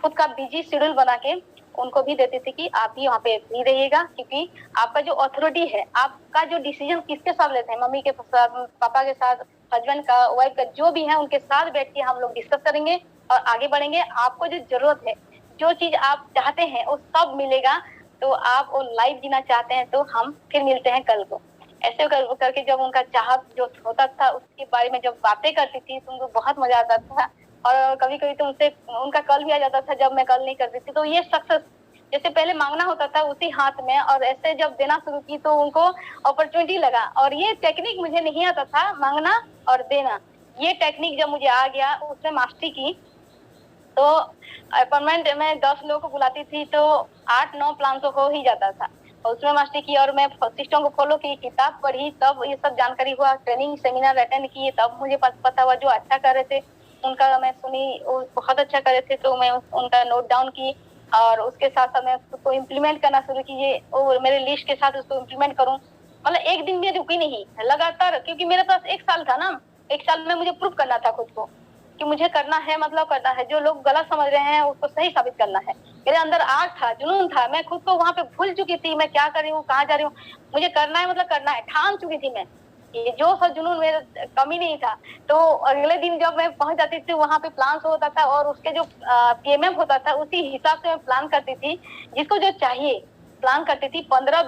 खुद का बिजी शेड्यूल बना के उनको भी देती थी कि आप भी वहाँ पे फ्री रहिएगा, क्योंकि आपका जो अथॉरिटी है, आपका जो डिसीजन किसके साथ लेते हैं, मम्मी के साथ, पापा के साथ, हस्बैंड का, वाइफ का, जो भी है उनके साथ बैठ के हम लोग डिस्कस करेंगे और आगे बढ़ेंगे। आपको जो जरूरत है, जो चीज आप चाहते हैं वो सब मिलेगा। तो आप वो लाइफ जीना चाहते हैं तो हम फिर मिलते हैं कल को। ऐसे करके जब उनका चाहत जो होता था उसके बारे में जब बातें करती थी तो उनको बहुत मजा आता था। और कभी कभी तो उनसे उनका कल भी आ जाता था जब मैं कल नहीं करती थी। तो ये सक्सेस, जैसे पहले मांगना होता था उसी हाथ में, और ऐसे जब देना शुरू की तो उनको अपॉर्चुनिटी लगा। और ये टेक्निक मुझे नहीं आता था, मांगना और देना। ये टेक्निक जब मुझे आ गया, उसमें मास्टरी की, तो अपॉइंटमेंट में 10 लोगों को बुलाती थी तो 8-9 प्लान तो हो ही जाता था। और उसमें मास्टरी की और मैं सिस्टम को फॉलो की, किताब पढ़ी, तब ये सब जानकारी हुआ, ट्रेनिंग सेमिनार अटेंड किए, तब मुझे पता हुआ। जो अच्छा कर रहे थे उनका मैं सुनी, वो बहुत अच्छा कर रहे थे तो मैं उनका नोट डाउन की, और उसके साथ साथ मैं उसको इम्प्लीमेंट करना शुरू कीजिए, और मेरे लिस्ट के साथ उसको इम्प्लीमेंट करूँ। मतलब एक दिन भी रुकी नहीं, लगातार, क्योंकि मेरे पास 1 साल था ना। 1 साल में मुझे प्रूव करना था खुद को कि मुझे करना है, मतलब करना है। जो लोग गलत समझ रहे हैं उसको सही साबित करना है। मेरे अंदर आग था, जुनून था, मैं खुद को वहां पे भूल चुकी थी मैं क्या कर रही हूँ, कहाँ जा रही हूँ। मुझे करना है, मतलब करना है, ठान चुकी थी मैं। ये जो सब जुनून मेरे कमी नहीं था। तो अगले दिन जब मैं पहुंच जाती थी वहां पे प्लान होता था, और उसके जो PMF होता था उसी हिसाब से मैं प्लान करती थी, जिसको जो चाहिए प्लान करती थी। 15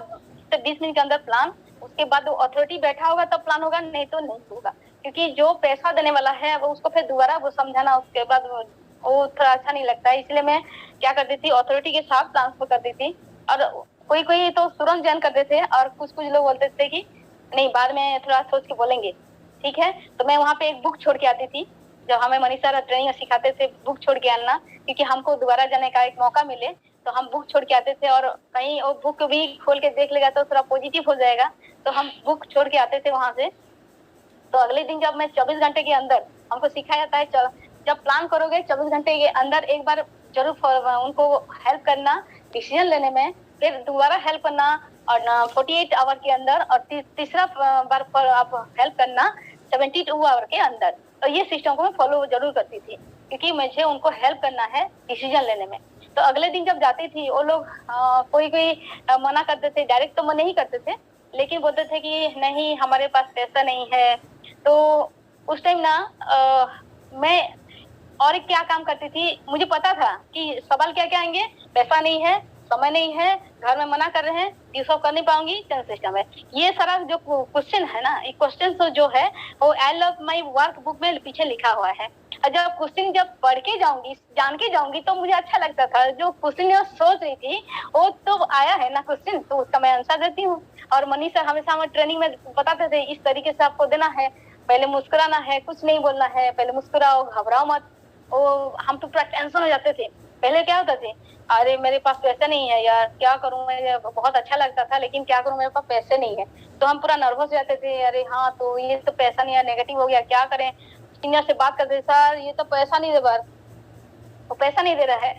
से 20 मिनट के अंदर प्लान। उसके बाद वो अथॉरिटी बैठा होगा तब प्लान होगा, नहीं तो नहीं होगा। क्योंकि जो पैसा देने वाला है वो उसको फिर दोबारा वो समझाना, उसके बाद वो थोड़ा अच्छा नहीं लगता है। इसलिए मैं क्या करती थी, अथॉरिटी के साथ ट्रांसफर करती थी। और कोई कोई तो तुरंत ज्वाइन करते थे, और कुछ कुछ लोग बोलते थे कि नहीं, बाद में थोड़ा सोच के बोलेंगे, ठीक है। तो मैं वहाँ पे एक बुक छोड़ के आती थी। जब हमें मनीषा ट्रेनिंग सिखाते थे बुक छोड़ के आना, क्योंकि हमको दोबारा जाने का एक मौका मिले, तो हम बुक छोड़ के आते थे। और कहीं वो बुक भी खोल के देख लेगा तो थोड़ा पॉजिटिव हो जाएगा, तो हम बुक छोड़ के आते थे वहां से। तो अगले दिन जब मैं 24 घंटे के अंदर, हमको सिखाया जाता है जब प्लान करोगे 24 घंटे के अंदर एक बार जरूर उनको हेल्प करना डिसीजन लेने में, फिर दोबारा हेल्प करना और 48 आवर के अंदर, और तीसरा बार आप हेल्प करना 72 आवर के अंदर। तो ये सिस्टम को मैं फॉलो जरूर करती थी, क्योंकि मुझे उनको हेल्प करना है डिसीजन लेने में। तो अगले दिन जब जाती थी वो लोग कोई मना करते थे, डायरेक्ट तो मना नहीं करते थे, लेकिन बोलते थे कि नहीं हमारे पास पैसा नहीं है। तो उस टाइम ना मैं और एक क्या काम करती थी, मुझे पता था कि सवाल क्या क्या आएंगे, पैसा नहीं है, समय नहीं है, घर में मना कर रहे हैं, ये सब कर नहीं पाऊंगी, चैनल सिस्टम है। ये सारा जो क्वेश्चन है ना, ये क्वेश्चन तो जो है वो I love my work book में पीछे लिखा हुआ है। और जब क्वेश्चन जब पढ़ के जाऊंगी, जान के जाऊंगी, तो मुझे अच्छा लगता था। जो क्वेश्चन सोच रही थी वो तो आया है ना क्वेश्चन, तो उसका मैं आंसर देती हूँ। और मनीष सर हमेशा हमें ट्रेनिंग में बताते थे इस तरीके से आपको देना है, पहले मुस्कुराना है, कुछ नहीं बोलना है, पहले मुस्कुराओ, घबराओ मत। हम तो पूरा टेंशन हो जाते थे। पहले क्या होता थे, अरे मेरे पास पैसे नहीं है यार, क्या करूं मैं, बहुत अच्छा लगता था लेकिन क्या करूं, मेरे पास पैसे नहीं है। तो हम पूरा नर्वस हो जाते थे, अरे हाँ तो ये तो पैसा नहीं है, नेगेटिव हो गया, क्या करें। सीनियर से बात करते, सर ये तो पैसा नहीं दे, बार वो पैसा नहीं दे रहा है।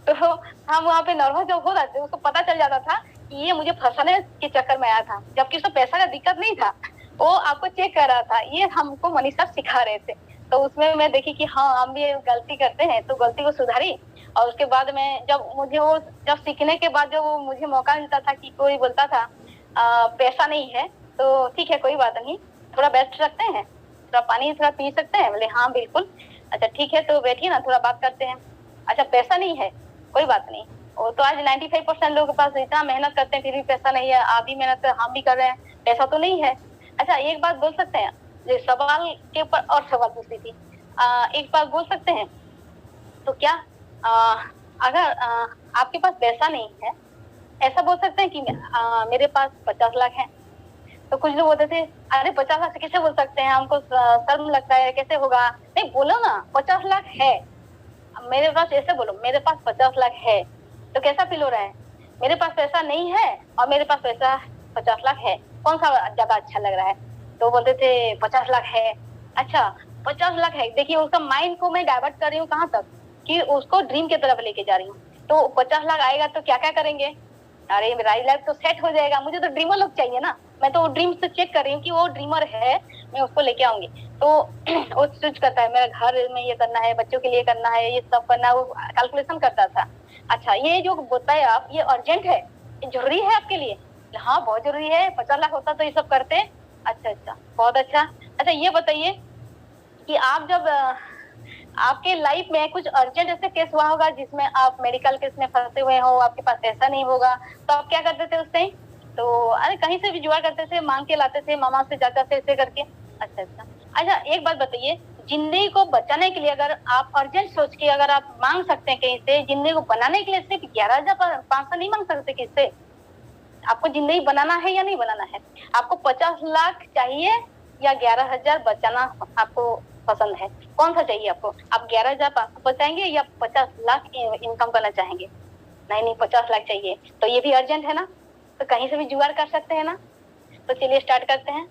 तो हम वहाँ पे नर्वस जब हो जाते, उसको पता चल जाता था कि ये मुझे फंसाने के चक्कर में आया था, जबकि उसको पैसा का दिक्कत नहीं था, वो आपको चेक कर रहा था। ये हमको मनीष सर सिखा रहे थे। तो उसमें मैं देखी कि हाँ हम भी गलती करते हैं, तो गलती को सुधारी। और उसके बाद में जब सीखने के बाद जब वो मुझे मौका मिलता था कि कोई बोलता था पैसा नहीं है, तो ठीक है कोई बात नहीं, थोड़ा बेस्ट रखते हैं, थोड़ा पानी थोड़ा पी सकते हैं? बोले हाँ बिल्कुल। अच्छा ठीक है, तो बैठिए ना, थोड़ा बात करते हैं। अच्छा पैसा नहीं है, कोई बात नहीं, वो तो आज 95% लोगों के पास इतना मेहनत करते हैं फिर भी पैसा नहीं है। आप भी मेहनत कर, हम भी कर रहे हैं, पैसा तो नहीं है। अच्छा एक बात बोल सकते हैं, ये सवाल के ऊपर और सवाल पूछती थी। एक बात बोल सकते हैं, तो क्या अगर आपके पास पैसा नहीं है, ऐसा बोल सकते हैं कि मेरे पास 50 लाख है? तो कुछ लोग बोलते थे अरे 50 लाख से कैसे बोल सकते हैं, हमको शर्म लगता है, कैसे होगा। नहीं बोलो ना 50 लाख है, मेरे पास, ऐसे बोलो मेरे पास 50 लाख है। तो कैसा फील हो रहा है? मेरे पास पैसा नहीं है और मेरे पास पैसा 50 लाख है, कौन सा ज्यादा अच्छा लग रहा है? तो बोलते थे 50 लाख है। अच्छा 50 लाख है, देखिए उसका माइंड को मैं डाइवर्ट कर रही हूँ कहाँ तक, कि उसको ड्रीम की तरफ लेके जा रही हूँ। तो 50 लाख आएगा तो क्या क्या करेंगे? अरे मेरा लाइफ तो सेट हो जाएगा, मुझे तो ड्रीमर लोग चाहिए ना। मैं तो ड्रीम से चेक कर रही हूँ कि वो ड्रीमर है, मैं उसको लेके आऊंगी। तो वो स्विच करता है, मेरा घर में ये करना है, बच्चों के लिए करना है, ये सब करना है, वो कैलकुलेशन करता था। अच्छा ये जो बताए आप, ये अर्जेंट है, ये जरूरी है आपके लिए? हाँ बहुत जरूरी है, 50 लाख होता तो ये सब करते। अच्छा अच्छा बहुत अच्छा। अच्छा ये बताइए कि आप जब आपके लाइफ में कुछ अर्जेंट ऐसे केस हुआ होगा जिसमें आप मेडिकल केस में फंसे हुए हो, आपके पास पैसा नहीं होगा, तो आप क्या करते थे उस टाइम? तो अरे कहीं से भी जुगाड़ करते थे, मांग के लाते थे, मामा से चाचा से, ऐसे करके। अच्छा अच्छा। अच्छा एक बात बताइए, जिंदगी को बचाने के लिए अगर आप अर्जेंट सोच के अगर आप मांग सकते हैं कहीं से, जिंदगी को बनाने के लिए सिर्फ 11,500 नहीं मांग सकते किससे? आपको जिंदगी बनाना है या नहीं बनाना है? आपको 50 लाख चाहिए या 11,000 बचाना आपको पसंद है? कौन सा चाहिए आपको? आप 11,500 बचाएंगे या 50 लाख इनकम करना चाहेंगे? नहीं नहीं 50 लाख चाहिए, तो ये भी अर्जेंट है ना, तो कहीं से भी जुगाड़ कर सकते हैं ना। तो चलिए स्टार्ट करते हैं।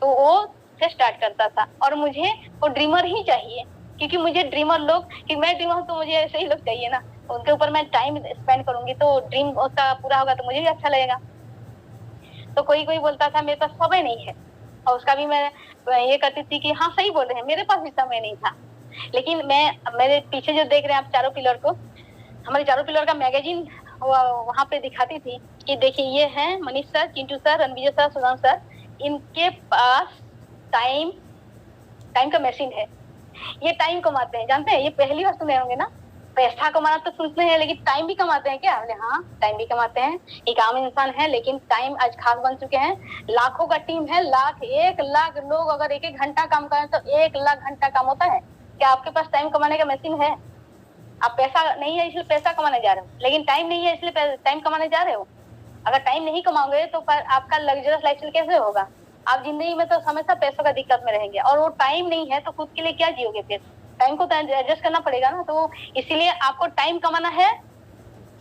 तो वो से स्टार्ट करता था, और मुझे वो ड्रीमर ही चाहिए, क्योंकि मुझे ड्रीमर लोग, कि मैं ड्रीमर हूँ तो मुझे ऐसे ही लोग चाहिए ना, उनके ऊपर मैं टाइम स्पेंड करूंगी तो ड्रीम उसका पूरा होगा तो मुझे भी अच्छा लगेगा। तो कोई कोई बोलता था मेरे पास समय नहीं है, और उसका भी मैं ये करती थी कि हाँ सही बोल रहे हैं, मेरे पास भी समय नहीं था। लेकिन मैं, मेरे पीछे जो देख रहे हैं आप चारों पिलर को, हमारे चारों पिलर का मैगजीन वहां पे दिखाती थी कि देखिए ये है Manish sir, Chintu sir, Ranvijay sir, Sudam sir, इनके पास टाइम टाइम का मशीन है, ये टाइम कमाते हैं। जानते हैं, ये पहली बार सुने होंगे ना, पैसा कमाना तो सुनते हैं लेकिन टाइम भी कमाते हैं क्या? बोले हाँ टाइम भी कमाते हैं, एक आम इंसान है लेकिन टाइम आज खास बन चुके हैं। लाखों का टीम है, 1 लाख लोग अगर 1-1 घंटा काम करें तो 1 लाख घंटा काम होता है। क्या आपके पास टाइम कमाने का मशीन है? आप पैसा नहीं है इसलिए पैसा कमाने जा रहे हो, लेकिन टाइम नहीं है इसलिए टाइम कमाने जा रहे हो। अगर टाइम नहीं कमाओगे तो फिर आपका लग्जरियस लाइफस्टाइल कैसे होगा? आप जिंदगी में तो हमेशा पैसों का दिक्कत में रहेंगे, और वो टाइम नहीं है तो खुद के लिए क्या जियोगे? फिर टाइम को तो एडजस्ट करना पड़ेगा ना। तो इसीलिए आपको टाइम कमाना है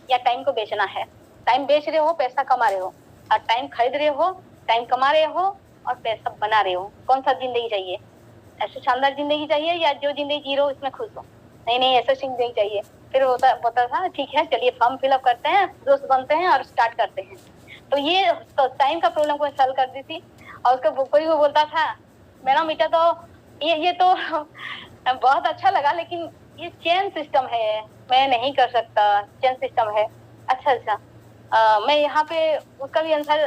या टाइम को बेचना है? टाइम बेच रहे हो, पैसा कमा रहे हो, और टाइम खरीद रहे हो, टाइम कमा रहे हो और पैसा बना रहे हो, कौन सा जिंदगी चाहिए? ऐसे शानदार जिंदगी चाहिए या जो जिंदगी जी रहे हो इसमें खुश हो? नहीं नहीं ऐसा जिंदगी चाहिए। फिर होता था ठीक है चलिए फॉर्म फिलअप करते हैं, दोस्त बनते हैं और स्टार्ट करते हैं। तो ये तो टाइम का प्रॉब्लम को सॉल्व कर दी थी। और उसको कोई वो बोलता था मैडम बेटा तो ये तो बहुत अच्छा लगा, लेकिन ये चेन सिस्टम है, मैं नहीं कर सकता, चेन सिस्टम है। अच्छा अच्छा मैं यहाँ पे उसका भी आंसर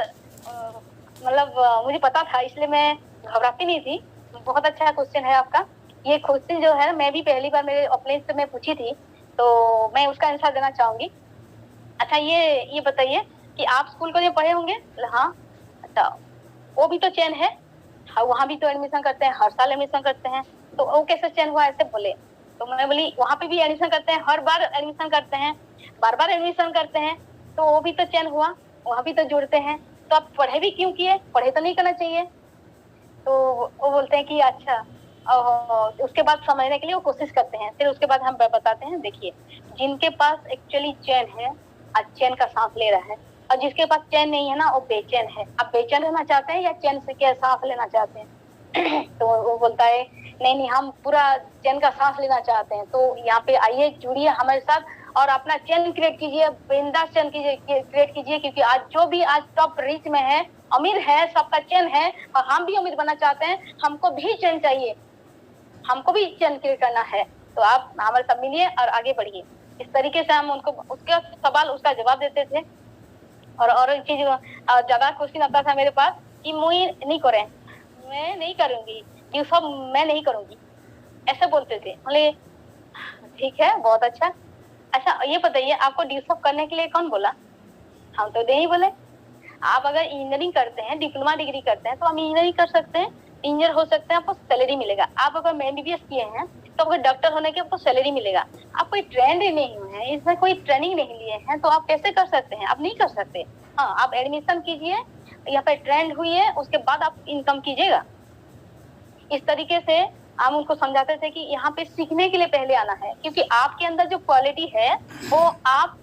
मतलब मुझे पता था, इसलिए मैं घबराती नहीं थी। बहुत अच्छा क्वेश्चन है आपका। ये क्वेश्चन जो है मैं भी पहली बार मेरे अपने से मैं पूछी थी, तो मैं उसका आंसर देना चाहूंगी। अच्छा ये बताइए कि आप स्कूल को जो पढ़े होंगे? हाँ। अच्छा वो भी तो चेन है, हाँ वहाँ भी तो एडमिशन करते हैं, हर साल एडमिशन करते हैं, तो वो कैसे चेन हुआ ऐसे बोले? तो मैं बोली वहाँ पे भी एडमिशन करते हैं, हर बार एडमिशन करते हैं, बार बार एडमिशन करते हैं, तो वो भी तो चेन हुआ, वहाँ भी तो जुड़ते हैं। तो आप पढ़े भी क्यों किए? पढ़े तो नहीं करना चाहिए। तो वो बोलते हैं कि अच्छा उसके बाद समझने के लिए वो कोशिश करते हैं। फिर उसके बाद हम बताते हैं देखिए जिनके पास एक्चुअली चैन है, आज चैन का सांस ले रहा है, और जिसके पास चैन नहीं है ना वो बेचैन है। आप बेचैन रहना चाहते हैं या चैन से क्या सांस लेना चाहते हैं? तो वो बोलता है नहीं हम पूरा चैन का सांस लेना चाहते हैं। तो यहाँ पे आइए जुड़िए हमारे साथ और अपना चैन क्रिएट कीजिए, बिंदास चैन क्रिएट कीजिए, क्योंकि आज जो भी आज टॉप रीच में है, अमीर है, सबका चैन है, और हम भी अमीर बनना चाहते हैं, हमको भी चैन चाहिए, हमको भी चैन क्रिएट करना है। तो आप हमारे साथ मिलिए और आगे बढ़िए। इस तरीके से हम उनको उसका सवाल उसका जवाब देते थे। और एक चीज ज्यादा क्वेश्चन आता था मेरे पास कि मुई नहीं करे, मैं नहीं करूंगी, ये सब मैं नहीं करूंगी, ऐसे बोलते थे। बोले ठीक है, बहुत अच्छा। अच्छा ये बताइए, आपको ड्यूसअप करने के लिए कौन बोला? हम तो नहीं बोले। आप अगर इंजीनियरिंग करते हैं, डिप्लोमा डिग्री करते हैं, तो हम इंजीनियरिंग कर सकते हैं, इंजीनियर हो सकते हैं, आपको सैलरी मिलेगा। आप अगर एमबीबीएस किए हैं तो अगर डॉक्टर होने की आपको सैलरी मिलेगा। आप कोई ट्रेंड ही नहीं हुए हैं, इसमें कोई ट्रेनिंग नहीं लिए हैं, तो आप कैसे कर सकते हैं? आप नहीं कर सकते। हाँ, आप एडमिशन कीजिए, यहाँ पे ट्रेंड हुई है, उसके बाद आप इनकम कीजिएगा। इस तरीके से हम उनको समझाते थे कि यहाँ पे सीखने के लिए पहले आना है, क्योंकि आपके अंदर जो क्वालिटी है वो आप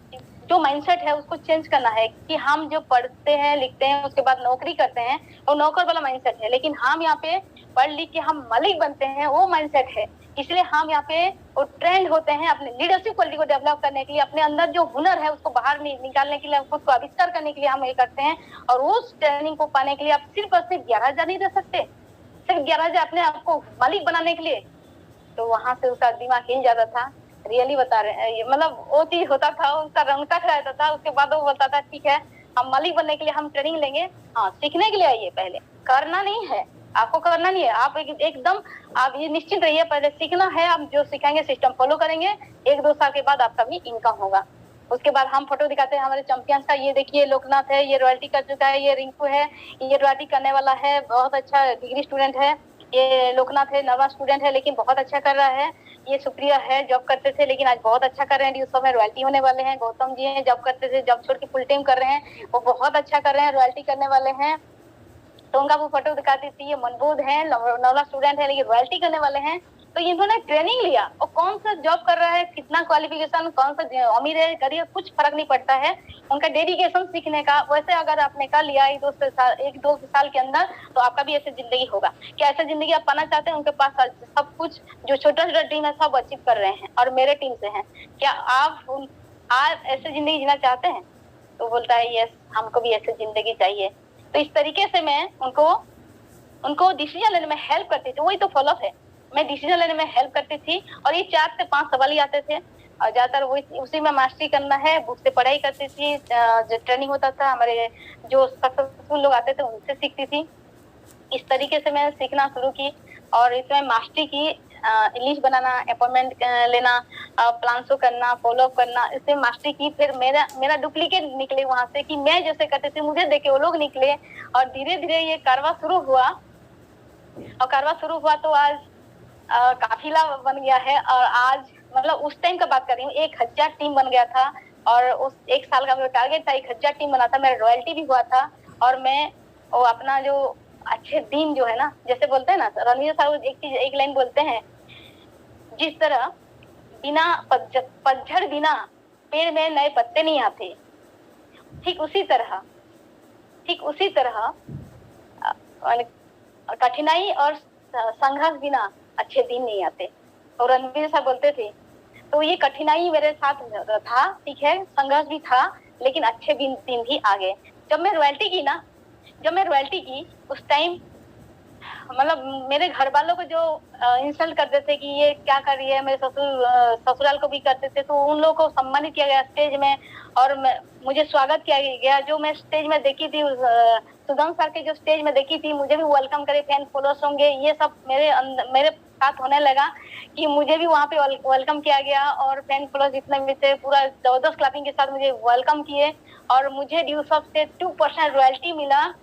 जो माइंडसेट है उसको चेंज करना है कि हम जो पढ़ते हैं लिखते हैं उसके बाद नौकरी करते हैं वो नौकर वाला माइंडसेट है, लेकिन हम यहाँ पे पढ़ लिख के हम मालिक बनते हैं वो माइंडसेट है। इसलिए हम यहाँ पे वो ट्रेंड होते हैं अपने लीडरशिप क्वालिटी को डेवलप करने के लिए, अपने अंदर जो हुनर है उसको बाहर निकालने के लिए, उसको आविष्कार करने के लिए हम ये करते हैं। और उस ट्रेनिंग को पाने के लिए आप सिर्फ और सिर्फ 11,000 नहीं दे सकते, सिर्फ 11,000 अपने आप को मालिक बनाने के लिए। तो वहां से उसका दिमाग हिल जाता था। रियली बता रहे हैं, मतलब वो चीज होता था, उसका रंग तक रहता था। उसके बाद वो बोलता था ठीक है, हम मालिक बनने के लिए हम ट्रेनिंग लेंगे। हाँ, सीखने के लिए आइए, पहले करना नहीं है, आपको करना नहीं है। आप एकदम आप ये निश्चित रहिए, पहले सीखना है। आप जो सिखाएंगे सिस्टम फॉलो करेंगे, 1-2 साल के बाद आपका भी इनकम होगा। उसके बाद हम फोटो दिखाते हैं हमारे चैंपियंस का, ये देखिए लोकनाथ है, ये रॉयल्टी कर चुका है, ये रिंकू है, ये रॉयल्टी करने वाला है, बहुत अच्छा डिग्री स्टूडेंट है। ये लोकनाथ है, नवा स्टूडेंट है लेकिन बहुत अच्छा कर रहा है। ये सुप्रिया है, जॉब करते थे लेकिन आज बहुत अच्छा कर रहे हैं, ड्यूसअप में रॉयल्टी होने वाले हैं। गौतम जी हैं, जॉब करते थे, जॉब छोड़ के फुल टाइम कर रहे हैं, वो बहुत अच्छा कर रहे हैं, रॉयल्टी करने वाले हैं। तो उनका वो फोटो दिखाती थी। ये मनबूद है, नौला स्टूडेंट है लेकिन रॉयल्टी करने वाले हैं। तो इन्होंने ट्रेनिंग लिया और कौन सा जॉब कर रहा है, कितना क्वालिफिकेशन, कौन सा अमीर है गरीब, कुछ फर्क नहीं पड़ता है, उनका डेडिकेशन सीखने का। वैसे अगर आपने कर लिया 1-2 साल के अंदर, तो आपका भी ऐसे जिंदगी होगा। क्या ऐसे जिंदगी आप पाना चाहते हैं? उनके पास सब कुछ जो छोटा छोटा ड्रीम है सब अचीव कर रहे हैं और मेरे टीम से हैं। क्या आप ऐसे जिंदगी जीना चाहते हैं? तो बोलता है यस, हमको भी ऐसे जिंदगी चाहिए। तो इस तरीके से मैं उनको डिसीजन लेने में हेल्प करती थी। वही तो फॉलोअप है, मैं डिसीजन लेने में हेल्प करती थी। और ये 4 से 5 सवाल ही आते थे और ज्यादातर वही उसी में मास्टरी करना है। बुक से पढ़ाई करती थी, जो ट्रेनिंग होता था हमारे जो सक्सेसफुल लोग आते थे उनसे सीखती थी। इस तरीके से मैं सीखना शुरू की और इसमें मास्टरी की, लिस्ट बनाना, अपॉइंटमेंट लेना, प्लान शो करना, फॉलो अप करना, इससे मास्टरी की। फिर मेरा डुप्लीकेट निकले वहां से कि मैं जैसे करते थे मुझे देखे वो लोग निकले और धीरे धीरे ये कारवा शुरू हुआ। और कारवा शुरू हुआ तो आज काफिला बन गया है। और आज मतलब उस टाइम का बात कर रही हूँ, 1,000 टीम बन गया था। और उस 1 साल का मेरा टारगेट था 1,000 टीम बना था। मेरा रॉयल्टी भी हुआ था। और मैं वो अपना जो अच्छे दिन जो है ना, जैसे बोलते हैं ना रणवीर साहब एक लाइन बोलते हैं, जिस तरह बिना पतझड़ बिना पेड़ में नए पत्ते नहीं आते, ठीक उसी तरह कठिनाई और संघर्ष बिना अच्छे दिन नहीं आते। और रणवीर साहब बोलते थे। तो ये कठिनाई मेरे साथ था, ठीक है, संघर्ष भी था, लेकिन अच्छे दिन भी आ गए। जब मैं रॉयल्टी की उस टाइम मतलब मेरे घर वालों को जो इंसल्ट करते थे कि ये क्या कर रही है, मेरे ससुराल को भी करते थे, तो उन लोगों को सम्मानित किया गया स्टेज में और मुझे स्वागत किया गया। जो मैं स्टेज में देखी थी, सुगम सर के जो स्टेज में देखी थी, मुझे भी वेलकम करे, फैन फॉलोअर्स होंगे, ये सब मेरे साथ होने लगा कि मुझे भी वहाँ पे वेलकम किया गया। और फैन फॉलोअर्स जितने भी थे पूरा जबरदस्त क्लैपिंग के साथ मुझे वेलकम किए और मुझे ड्यूसअप से 2% रॉयल्टी मिला।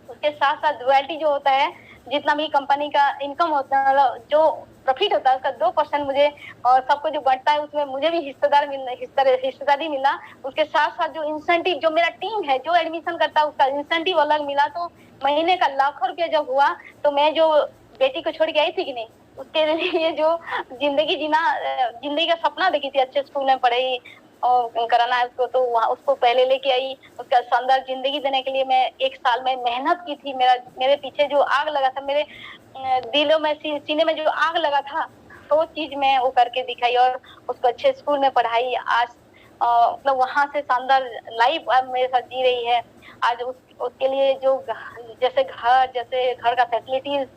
उसके साथ साथ रॉयल्टी जो होता है, जितना भी कंपनी का इनकम होता है, जो प्रॉफिट होता है उसका 2% मुझे, और सबको जो बढ़ता है उसमें मुझे भी हिस्सेदारी मिला। उसके साथ साथ जो इंसेंटिव, जो मेरा टीम है जो एडमिशन करता है उसका इंसेंटिव अलग मिला। तो महीने का लाखों रुपया जब हुआ, तो मैं जो बेटी को छोड़ के आई थी कि नहीं, उसके लिए जो जिंदगी का सपना देखी थी, अच्छे स्कूल में पढ़ाई और कराना है उसको, तो वहाँ उसको पहले लेके आई। उसका शानदार जिंदगी देने के लिए मैं 1 साल में मेहनत की थी। मेरे पीछे जो आग लगा था, मेरे दिलों में, सीने में जो आग लगा था, तो वो चीज मैं वो करके दिखाई और उसको अच्छे स्कूल में पढ़ाई। आज मतलब वहां से शानदार लाइफ मेरे साथ जी रही है। आज उसके लिए जो जैसे घर का फैसिलिटीज,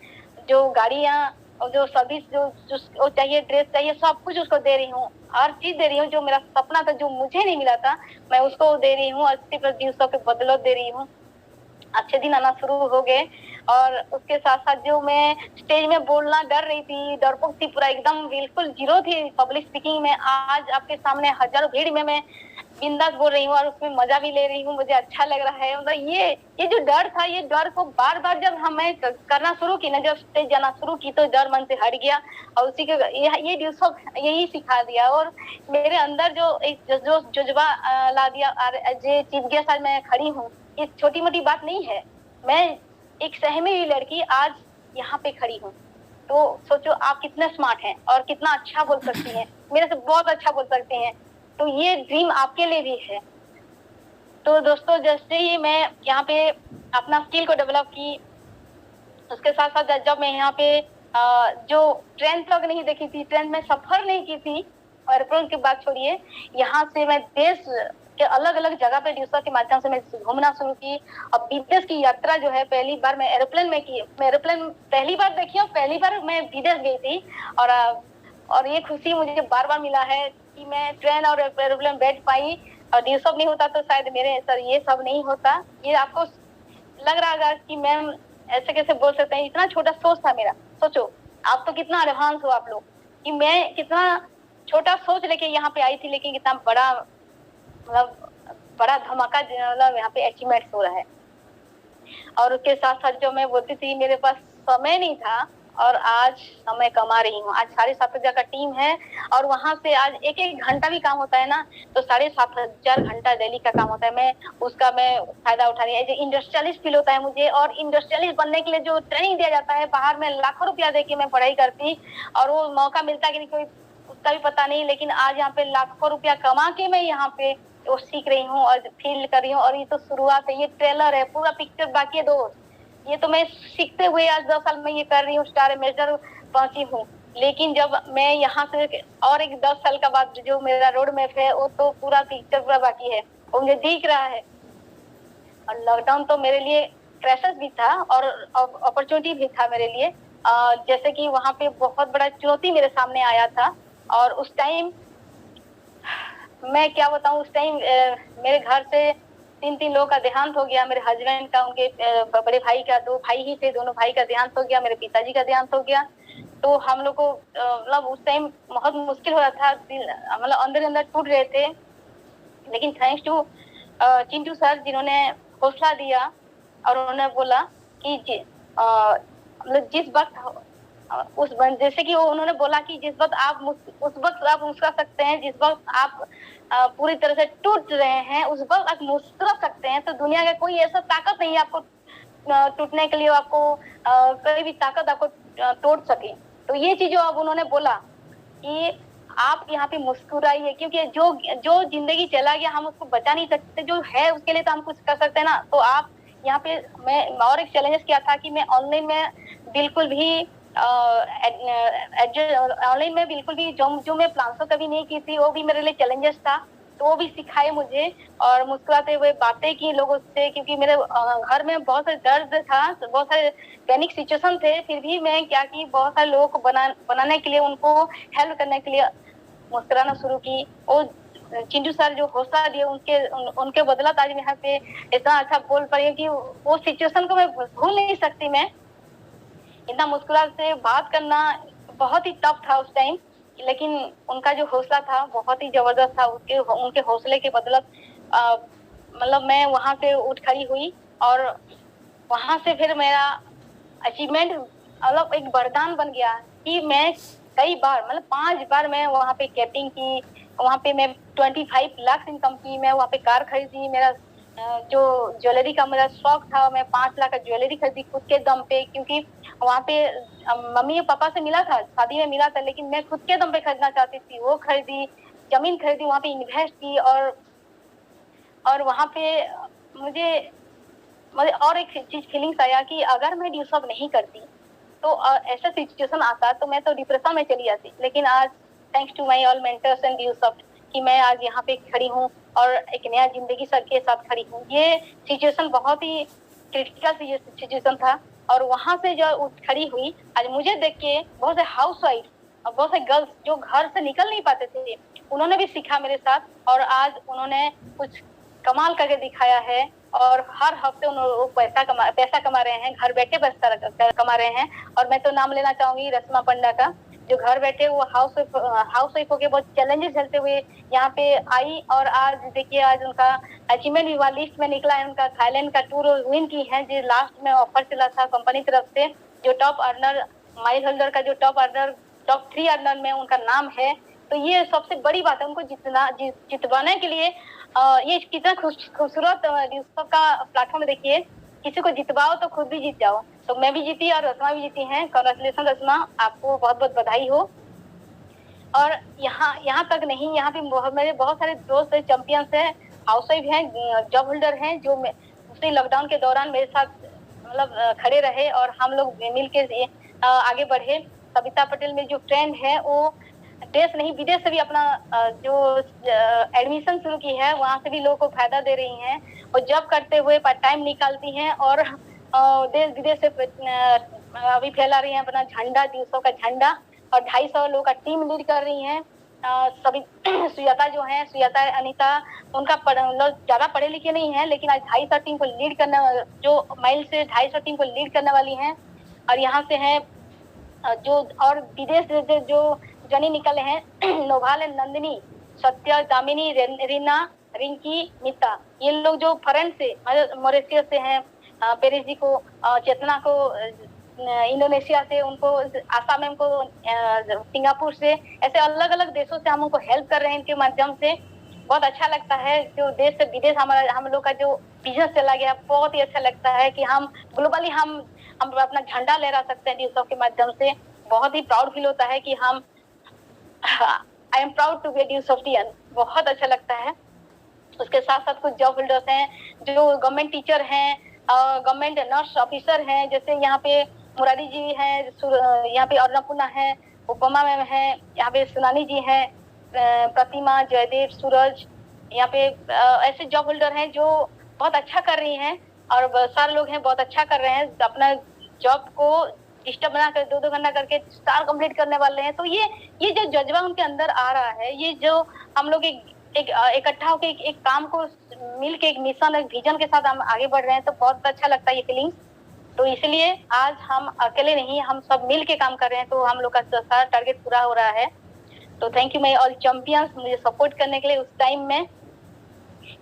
जो गाड़ियाँ और जो सर्विस जो चाहिए, ड्रेस चाहिए, सब कुछ उसको दे रही हूँ। हर चीज दे रही हूँ। जो मेरा सपना था, जो मुझे नहीं मिला था, मैं उसको दे रही हूँ। 80% के बदौलत दे रही हूँ। अच्छे दिन आना शुरू हो गए। और उसके साथ साथ जो मैं स्टेज में बोलना डर रही थी, डरपोक थी, पूरा एकदम बिल्कुल जीरो थी पब्लिक स्पीकिंग में, आज आपके सामने हजारों भीड़ में मैं बिंदास बोल रही हूँ और उसमें मजा भी ले रही हूँ, मुझे अच्छा लग रहा है। मतलब ये जो डर था, ये डर को बार बार जब हमें करना शुरू की ना, जब स्टेज जाना शुरू की, तो डर मन से हट गया। और उसी के ये सब यही सिखा दिया और मेरे अंदर जो एक जो जज्बा ला दिया। जे चीफ गेस्ट आज मैं खड़ी हूँ, ये छोटी मोटी बात नहीं है। मैं एक सहमी हुई लड़की आज यहाँ पे खड़ी हूँ। तो सोचो आप कितने स्मार्ट हैं और कितना अच्छा बोल सकती हैं, मेरे से बहुत अच्छा बोल सकते हैं। तो ये ड्रीम आपके लिए भी है। तो दोस्तों, जैसे ही मैं यहाँ पे अपना स्किल को डेवलप की, उसके साथ साथ जब मैं यहाँ पे जो ट्रेन तक नहीं देखी थी, ट्रेन में सफर नहीं की थी, एयरपोर्ट की बात छोड़िए, यहाँ से मैं देश के अलग अलग जगह पे ड्यूसा के माध्यम से मैं घूमना शुरू की। अब विदेश की यात्रा जो है पहली बार मैं एरोप्लेन में की, मैं एरोप्लेन पहली बार देखी और पहली बार मैं विदेश गई थी। और ये खुशी मुझे बार बार मिला है कि मैं ट्रेन और एरोप्लेन बैठ पाई। और ये सब नहीं होता तो शायद मेरे सर ये सब नहीं होता। ये आपको लग रहा होगा कि मैम ऐसे कैसे बोल सकते हैं, इतना छोटा सोच था मेरा। सोचो आप तो कितना एडवांस हो आप लोग, कि मैं कितना छोटा सोच लेके यहाँ पे आई थी, लेकिन कितना बड़ा मतलब बड़ा धमाका मतलब यहाँ पे अचीवमेंट हो रहा है। और उसके साथ साथ जो मैं बोलती थी मेरे पास समय नहीं था, और आज समय कमा रही हूँ। आज 7,500 का टीम है और वहां से आज एक एक घंटा भी काम होता है ना, तो 7,500 घंटा डेली का काम होता है। मैं उसका फायदा उठा रही हूँ। इंडस्ट्रियलिस्ट फील होता है मुझे, और इंडस्ट्रियलिस्ट बनने के लिए जो ट्रेनिंग दिया जाता है बाहर में, लाखों रुपया दे के मैं पढ़ाई करती और वो मौका मिलता कि नहीं कोई उसका भी पता नहीं। लेकिन आज यहाँ पे लाखों रुपया कमा के मैं यहाँ पे वो सीख रही हूँ और फील कर रही हूँ। और ये तो शुरुआत है, ये ट्रेलर है, पूरा पिक्चर बाकी है दोस्त। ये तो मैं सीखते हुए आज 10 साल में ये कर रही हूँ, स्टार एम्बेसडर पहुंची हूँ। लेकिन जब मैं यहाँ से और एक 10 साल का बाद जो मेरा रोड मैप है, वो तो पूरा पिक्चर पूरा बाकी है, वो मुझे दिख रहा है। और लॉकडाउन तो मेरे लिए क्राइसिस भी था और अपॉर्चुनिटी भी था मेरे लिए। जैसे कि वहाँ पे बहुत बड़ा चुनौती मेरे सामने आया था, और उस टाइम मैं क्या बताऊं, उस टाइम मेरे घर से 3 लोगों का देहांत हो गया। मेरे हस्बैंड का, उनके बड़े भाई का, 2 भाई ही थे, दोनों भाई का देहांत हो गया। मेरे पिताजी का देहांत हो गया। तो हम लोग को मतलब उस टाइम बहुत मुश्किल हो रहा था, मतलब अंदर अंदर टूट रहे थे। लेकिन थैंक्स टू चिंटू सर, जिन्होंने हौसला दिया और उन्होंने बोला कि मतलब जिस वक्त जैसे कि उन्होंने बोला कि जिस वक्त आप उस वक्त आप मुस्कुरा सकते हैं, जिस वक्त आप पूरी तरह से टूट रहे हैं, उस वक्त आप मुस्कुरा सकते हैं। तो दुनिया का कोई ऐसा ताकत नहीं है आपको टूटने के लिए, आपको कोई भी ताकत आपको तोड़ सके। तो ये चीज अब उन्होंने बोला कि आप यहाँ पे मुस्कुराइए, क्योंकि जो जिंदगी चला गया हम उसको बचा नहीं सकते, जो है उसके लिए तो हम कुछ कर सकते हैं ना। तो आप यहाँ पे, मैं और एक चैलेंजेस किया था कि मैं ऑनलाइन में बिल्कुल भी ऑनलाइन में बिल्कुल भी जो मैं प्लान तो कभी नहीं की थी, वो भी मेरे लिए चैलेंजेस था। तो वो भी सिखाए मुझे, और मुस्कुराते हुए बातें की लोगों से, क्योंकि मेरे घर में बहुत सारे दर्द था, बहुत सारे पैनिक सिचुएशन थे। फिर भी मैं क्या की, बहुत सारे लोगों को बनाने के लिए, उनको हेल्प करने के लिए मुस्कुराना शुरू की। वो चिंटू सर जो हौसला दिए, उनके बदौलत आज यहाँ पे इतना अच्छा बोल पा रही हूँ कि वो सिचुएशन को मैं भूल नहीं सकती। मैं इतना मुस्कुरा से बात करना बहुत ही टफ था उस टाइम, लेकिन उनका जो हौसला था बहुत ही जबरदस्त था। उनके हौसले के बदौलत मतलब मैं वहां से उठ खड़ी हुई, और वहां से फिर मेरा अचीवमेंट मतलब एक वरदान बन गया कि मैं कई बार, मतलब 5 बार मैं वहां पे कैपिंग की, वहां पे मैं 25 लाख इनकम की, मैं वहां पे कार खरीदी। मेरा जो ज्वेलरी का मेरा शौक था, मैं 5 लाख का ज्वेलरी खरीदी खुद के दम पे, क्योंकि वहाँ पे मम्मी और पापा से मिला था, शादी में मिला था, लेकिन मैं खुद के दम पे खरीदना चाहती थी। वो खरीदी, जमीन खरीदी, वहाँ पे इन्वेस्ट की, और वहाँ पे मुझे और एक चीज फीलिंग्स आया कि अगर मैं ड्यूसअप नहीं करती तो ऐसा सिचुएशन आता तो मैं तो डिप्रेशन में चली जाती। लेकिन आज thanks to my all mentors and ड्यूसअप कि मैं आज यहाँ पे खड़ी हूँ और एक नया जिंदगी सर के साथ खड़ी हूँ। ये सिचुएशन बहुत ही क्रिटिकल सिचुएशन था, और वहां से जो उठ खड़ी हुई, आज मुझे देख के बहुत से हाउस वाइफ और बहुत से गर्ल्स जो घर से निकल नहीं पाते थे, उन्होंने भी सीखा मेरे साथ, और आज उन्होंने कुछ कमाल करके दिखाया है। और हर हफ्ते वो पैसा कमा रहे हैं, घर बैठे पैसा कमा रहे हैं। और मैं तो नाम लेना चाहूंगी रश्मा पंडा का, जो घर बैठे वो हाउस वाइफ होके बहुत चैलेंजेस झेलते हुए यहाँ पे आई। और आज देखिए, आज उनका अचीवमेंट भी वहाँ लिस्ट में निकला है। उनका थाईलैंड का टूर विन की है, जो लास्ट में ऑफर चला था कंपनी तरफ से। जो टॉप अर्नर, माइल होल्डर का जो टॉप 3 अर्नर में उनका नाम है। तो ये सबसे बड़ी बात है, उनको जितवाने के लिए ये कितना खूबसूरत उत्सव का प्लेटफॉर्म। देखिए, किसी को जितवाओ तो खुद भी जीत जाओ। तो मैं भी जीती और रस्मा भी जीती हैं। कांग्रेचुलेशन रस्मा, आपको बहुत बहुत बधाई हो। और यहाँ तक नहीं, यहाँ पे मेरे बहुत सारे दोस्त है, चैंपियंस है, हाउस वाइफ हैं, जॉब होल्डर हैं, जो दूसरे लॉकडाउन के दौरान मेरे साथ मतलब खड़े रहे और हम लोग मिलकर आगे बढ़े। सविता पटेल में जो फ्रेंड है, वो देश नहीं विदेश से भी अपना जो एडमिशन शुरू की है, वहाँ से भी लोगों को फायदा दे रही हैं। और जॉब करते हुए पार्ट टाइम निकालती हैं और देश विदेश से अभी फैला रही हैं अपना झंडा, दिवसों का झंडा। और 250 लोगों का टीम लीड कर रही हैं। सभी सुजाता जो है, सुजाता अनीता, उनका ज्यादा पढ़े लिखे नहीं है, लेकिन आज 250 टीम को लीड करने, जो माइल से 250 टीम को लीड करने वाली हैं। और यहाँ से है जो और विदेश से जो जनी निकले हैं, नोभाल, नंदिनी, सत्या, दामिनी, रीना, रिंकी, मिता, ये लोग जो फॉरेन से मॉरिशस से हैं, पेरिस जी को, चेतना को इंडोनेशिया से, उनको आसाम में, उनको सिंगापुर से, ऐसे अलग अलग देशों से हम उनको हेल्प कर रहे हैं। इनके माध्यम से बहुत अच्छा लगता है। जो देश से विदेश हम लोग का जो बिजनेस चला गया, बहुत ही अच्छा लगता है कि हम ग्लोबली हम अपना झंडा लहरा सकते हैं न्यूज़ के माध्यम से। बहुत ही प्राउड फील होता है कि हम I am proud to be ड्यूसोफ्टियन। बहुत अच्छा लगता है। उसके साथ साथ कुछ जॉब होल्डर्स हैं, जो गवर्नमेंट टीचर हैं, गवर्नमेंट नर्स ऑफिसर हैं, जैसे यहाँ पे मुरारी जी हैं, यहाँ पे अन्नपूर्णा है, उपमा मैम है, यहाँ पे सुनानी जी हैं, प्रतिमा, जयदेव, सूरज, यहाँ पे ऐसे जॉब होल्डर हैं जो बहुत अच्छा कर रही हैं। और सारे लोग हैं बहुत अच्छा कर रहे हैं, अपना जॉब को डिस्टर्ब बना कर 2-2 घंटा करके स्टार कंप्लीट करने वाले हैं। तो ये जो जज्बा उनके अंदर आ रहा है, ये जो हम लोग इकट्ठा होकर एक काम को मिल के, एक मिशन, एक विजन के साथ हम आगे बढ़ रहे हैं, तो बहुत अच्छा लगता है ये फीलिंग्स। तो इसलिए आज हम अकेले नहीं, हम सब मिल के काम कर रहे हैं, तो हम लोग का सारा टारगेट पूरा हो रहा है। तो thank you my all champions, मुझे सपोर्ट करने के लिए उस टाइम में।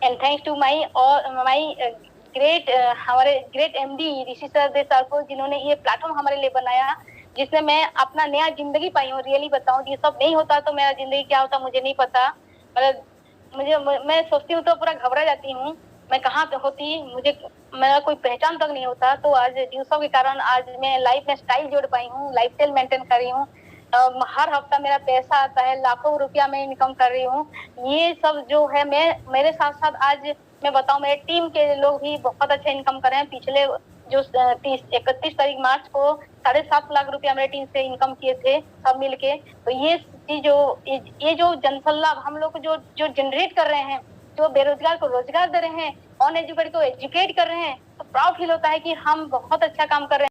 And thanks to my great, हमारे ग्रेट एमडी ऋषि सर को, जिन्होंने ये प्लेटफॉर्म हमारे लिए बनाया, जिसमें मैं अपना नया जिंदगी पाई हूँ। रियली बताऊं, ये सब नहीं होता तो मेरा जिंदगी क्या होता मुझे नहीं पता। मतलब मैं सोचती हूँ तो पूरा घबरा जाती हूँ, मैं कहाँ पे होती, मेरा कोई पहचान तक नहीं होता। तो आज ड्यूसो के कारण आज मैं लाइफ में स्टाइल जोड़ पाई हूँ, लाइफ स्टाइल मेंटेन कर रही हूँ। हर हफ्ता मेरा पैसा आता है, लाखों रुपया मैं इनकम कर रही हूँ। ये सब जो है, मेरे साथ साथ आज मैं बताऊं, मेरे टीम के लोग भी बहुत अच्छा इनकम कर रहे हैं। पिछले जो 31 तारीख मार्च को 7.5 लाख रुपया मेरे टीम से इनकम किए थे सब मिलके। तो ये जो जनसल लाभ हम लोग जो जनरेट कर रहे हैं, जो बेरोजगार को रोजगार दे रहे हैं, अनएजुकेटेड को एजुकेट कर रहे हैं, तो प्राउड फील होता है कि हम बहुत अच्छा काम कर रहे हैं।